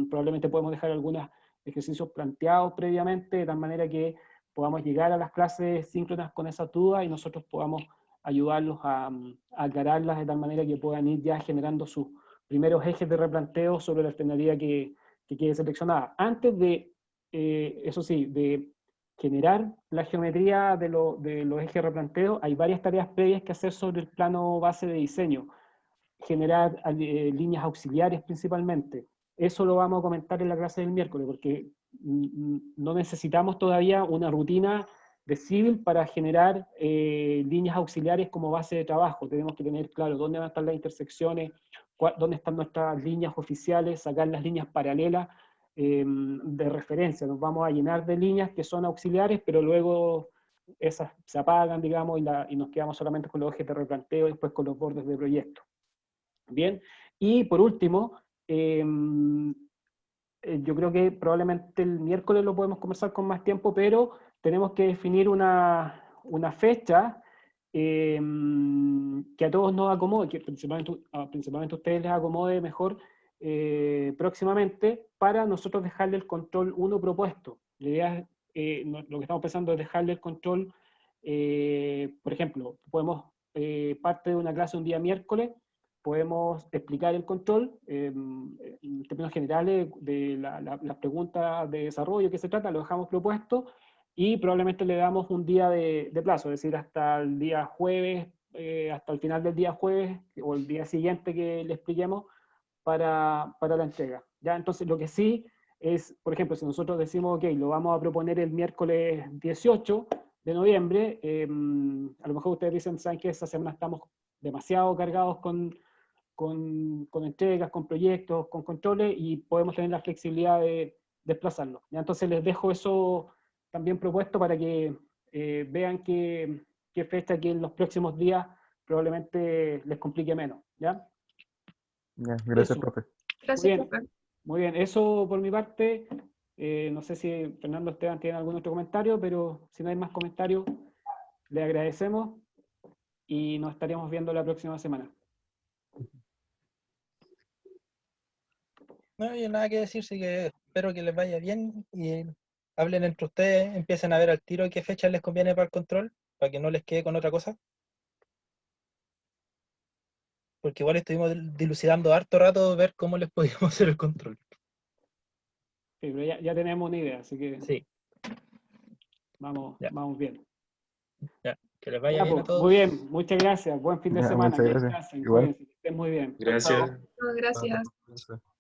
[SPEAKER 2] Probablemente podemos dejar algunos ejercicios planteados previamente, de tal manera que podamos llegar a las clases síncronas con esas dudas y nosotros podamos ayudarlos a aclararlas de tal manera que puedan ir ya generando sus primeros ejes de replanteo sobre la alternativa que quede seleccionada. Antes de, eso sí, de generar la geometría de los ejes de replanteo, hay varias tareas previas que hacer sobre el plano base de diseño. Generar líneas auxiliares principalmente. Eso lo vamos a comentar en la clase del miércoles, porque no necesitamos todavía una rutina de civil para generar líneas auxiliares como base de trabajo. Tenemos que tener claro dónde van a estar las intersecciones, dónde están nuestras líneas oficiales, sacar las líneas paralelas de referencia. Nos vamos a llenar de líneas que son auxiliares, pero luego esas se apagan, digamos, y nos quedamos solamente con los ejes de replanteo y después con los bordes de proyecto. Bien, y por último, yo creo que probablemente el miércoles lo podemos conversar con más tiempo, pero tenemos que definir una fecha que a todos nos acomode, que principalmente a ustedes les acomode mejor próximamente, para nosotros dejarle el control 1 propuesto. La idea es, lo que estamos pensando es dejarle el control, por ejemplo, podemos, parte de una clase un día miércoles, podemos explicar el control en términos generales de las preguntas de desarrollo que se trata, lo dejamos propuesto y probablemente le damos un día de plazo, es decir, hasta el día jueves, hasta el final del día jueves o el día siguiente que le expliquemos para la entrega. ¿Ya? Entonces, lo que sí es, por ejemplo, si nosotros decimos, ok, lo vamos a proponer el miércoles 18 de noviembre, a lo mejor ustedes dicen, saben que esa semana estamos demasiado cargados con entregas, con proyectos, con controles, y podemos tener la flexibilidad de desplazarlo. ¿Ya? Entonces les dejo eso también propuesto para que vean qué fecha que en los próximos días probablemente les complique menos. ¿Ya?
[SPEAKER 3] Ya, gracias,
[SPEAKER 2] Eso.
[SPEAKER 3] profe.
[SPEAKER 4] Gracias,
[SPEAKER 2] bien.
[SPEAKER 4] profe.
[SPEAKER 2] Muy bien, eso por mi parte. No sé si Fernando, Esteban tienen algún otro comentario, pero si no hay más comentarios, les agradecemos y nos estaríamos viendo la próxima semana.
[SPEAKER 7] No hay nada que decir, sí que espero que les vaya bien y hablen entre ustedes, empiecen a ver al tiro qué fecha les conviene para el control, para que no les quede con otra cosa. Porque igual estuvimos dilucidando harto rato ver cómo les podíamos hacer el control.
[SPEAKER 2] Sí, pero ya tenemos una idea, así que
[SPEAKER 7] Sí,
[SPEAKER 2] vamos bien.
[SPEAKER 7] ya. Que les vaya
[SPEAKER 2] Ya,
[SPEAKER 7] bien a
[SPEAKER 2] pues,
[SPEAKER 7] todos.
[SPEAKER 2] muy bien, muchas gracias. Buen fin de
[SPEAKER 3] Ya,
[SPEAKER 2] semana.
[SPEAKER 3] muchas
[SPEAKER 2] Que
[SPEAKER 3] gracias.
[SPEAKER 2] descansen,
[SPEAKER 3] Igual.
[SPEAKER 2] cuídense, que estén muy bien. Chao,
[SPEAKER 5] Gracias.
[SPEAKER 2] chao.
[SPEAKER 4] Gracias.
[SPEAKER 3] Gracias.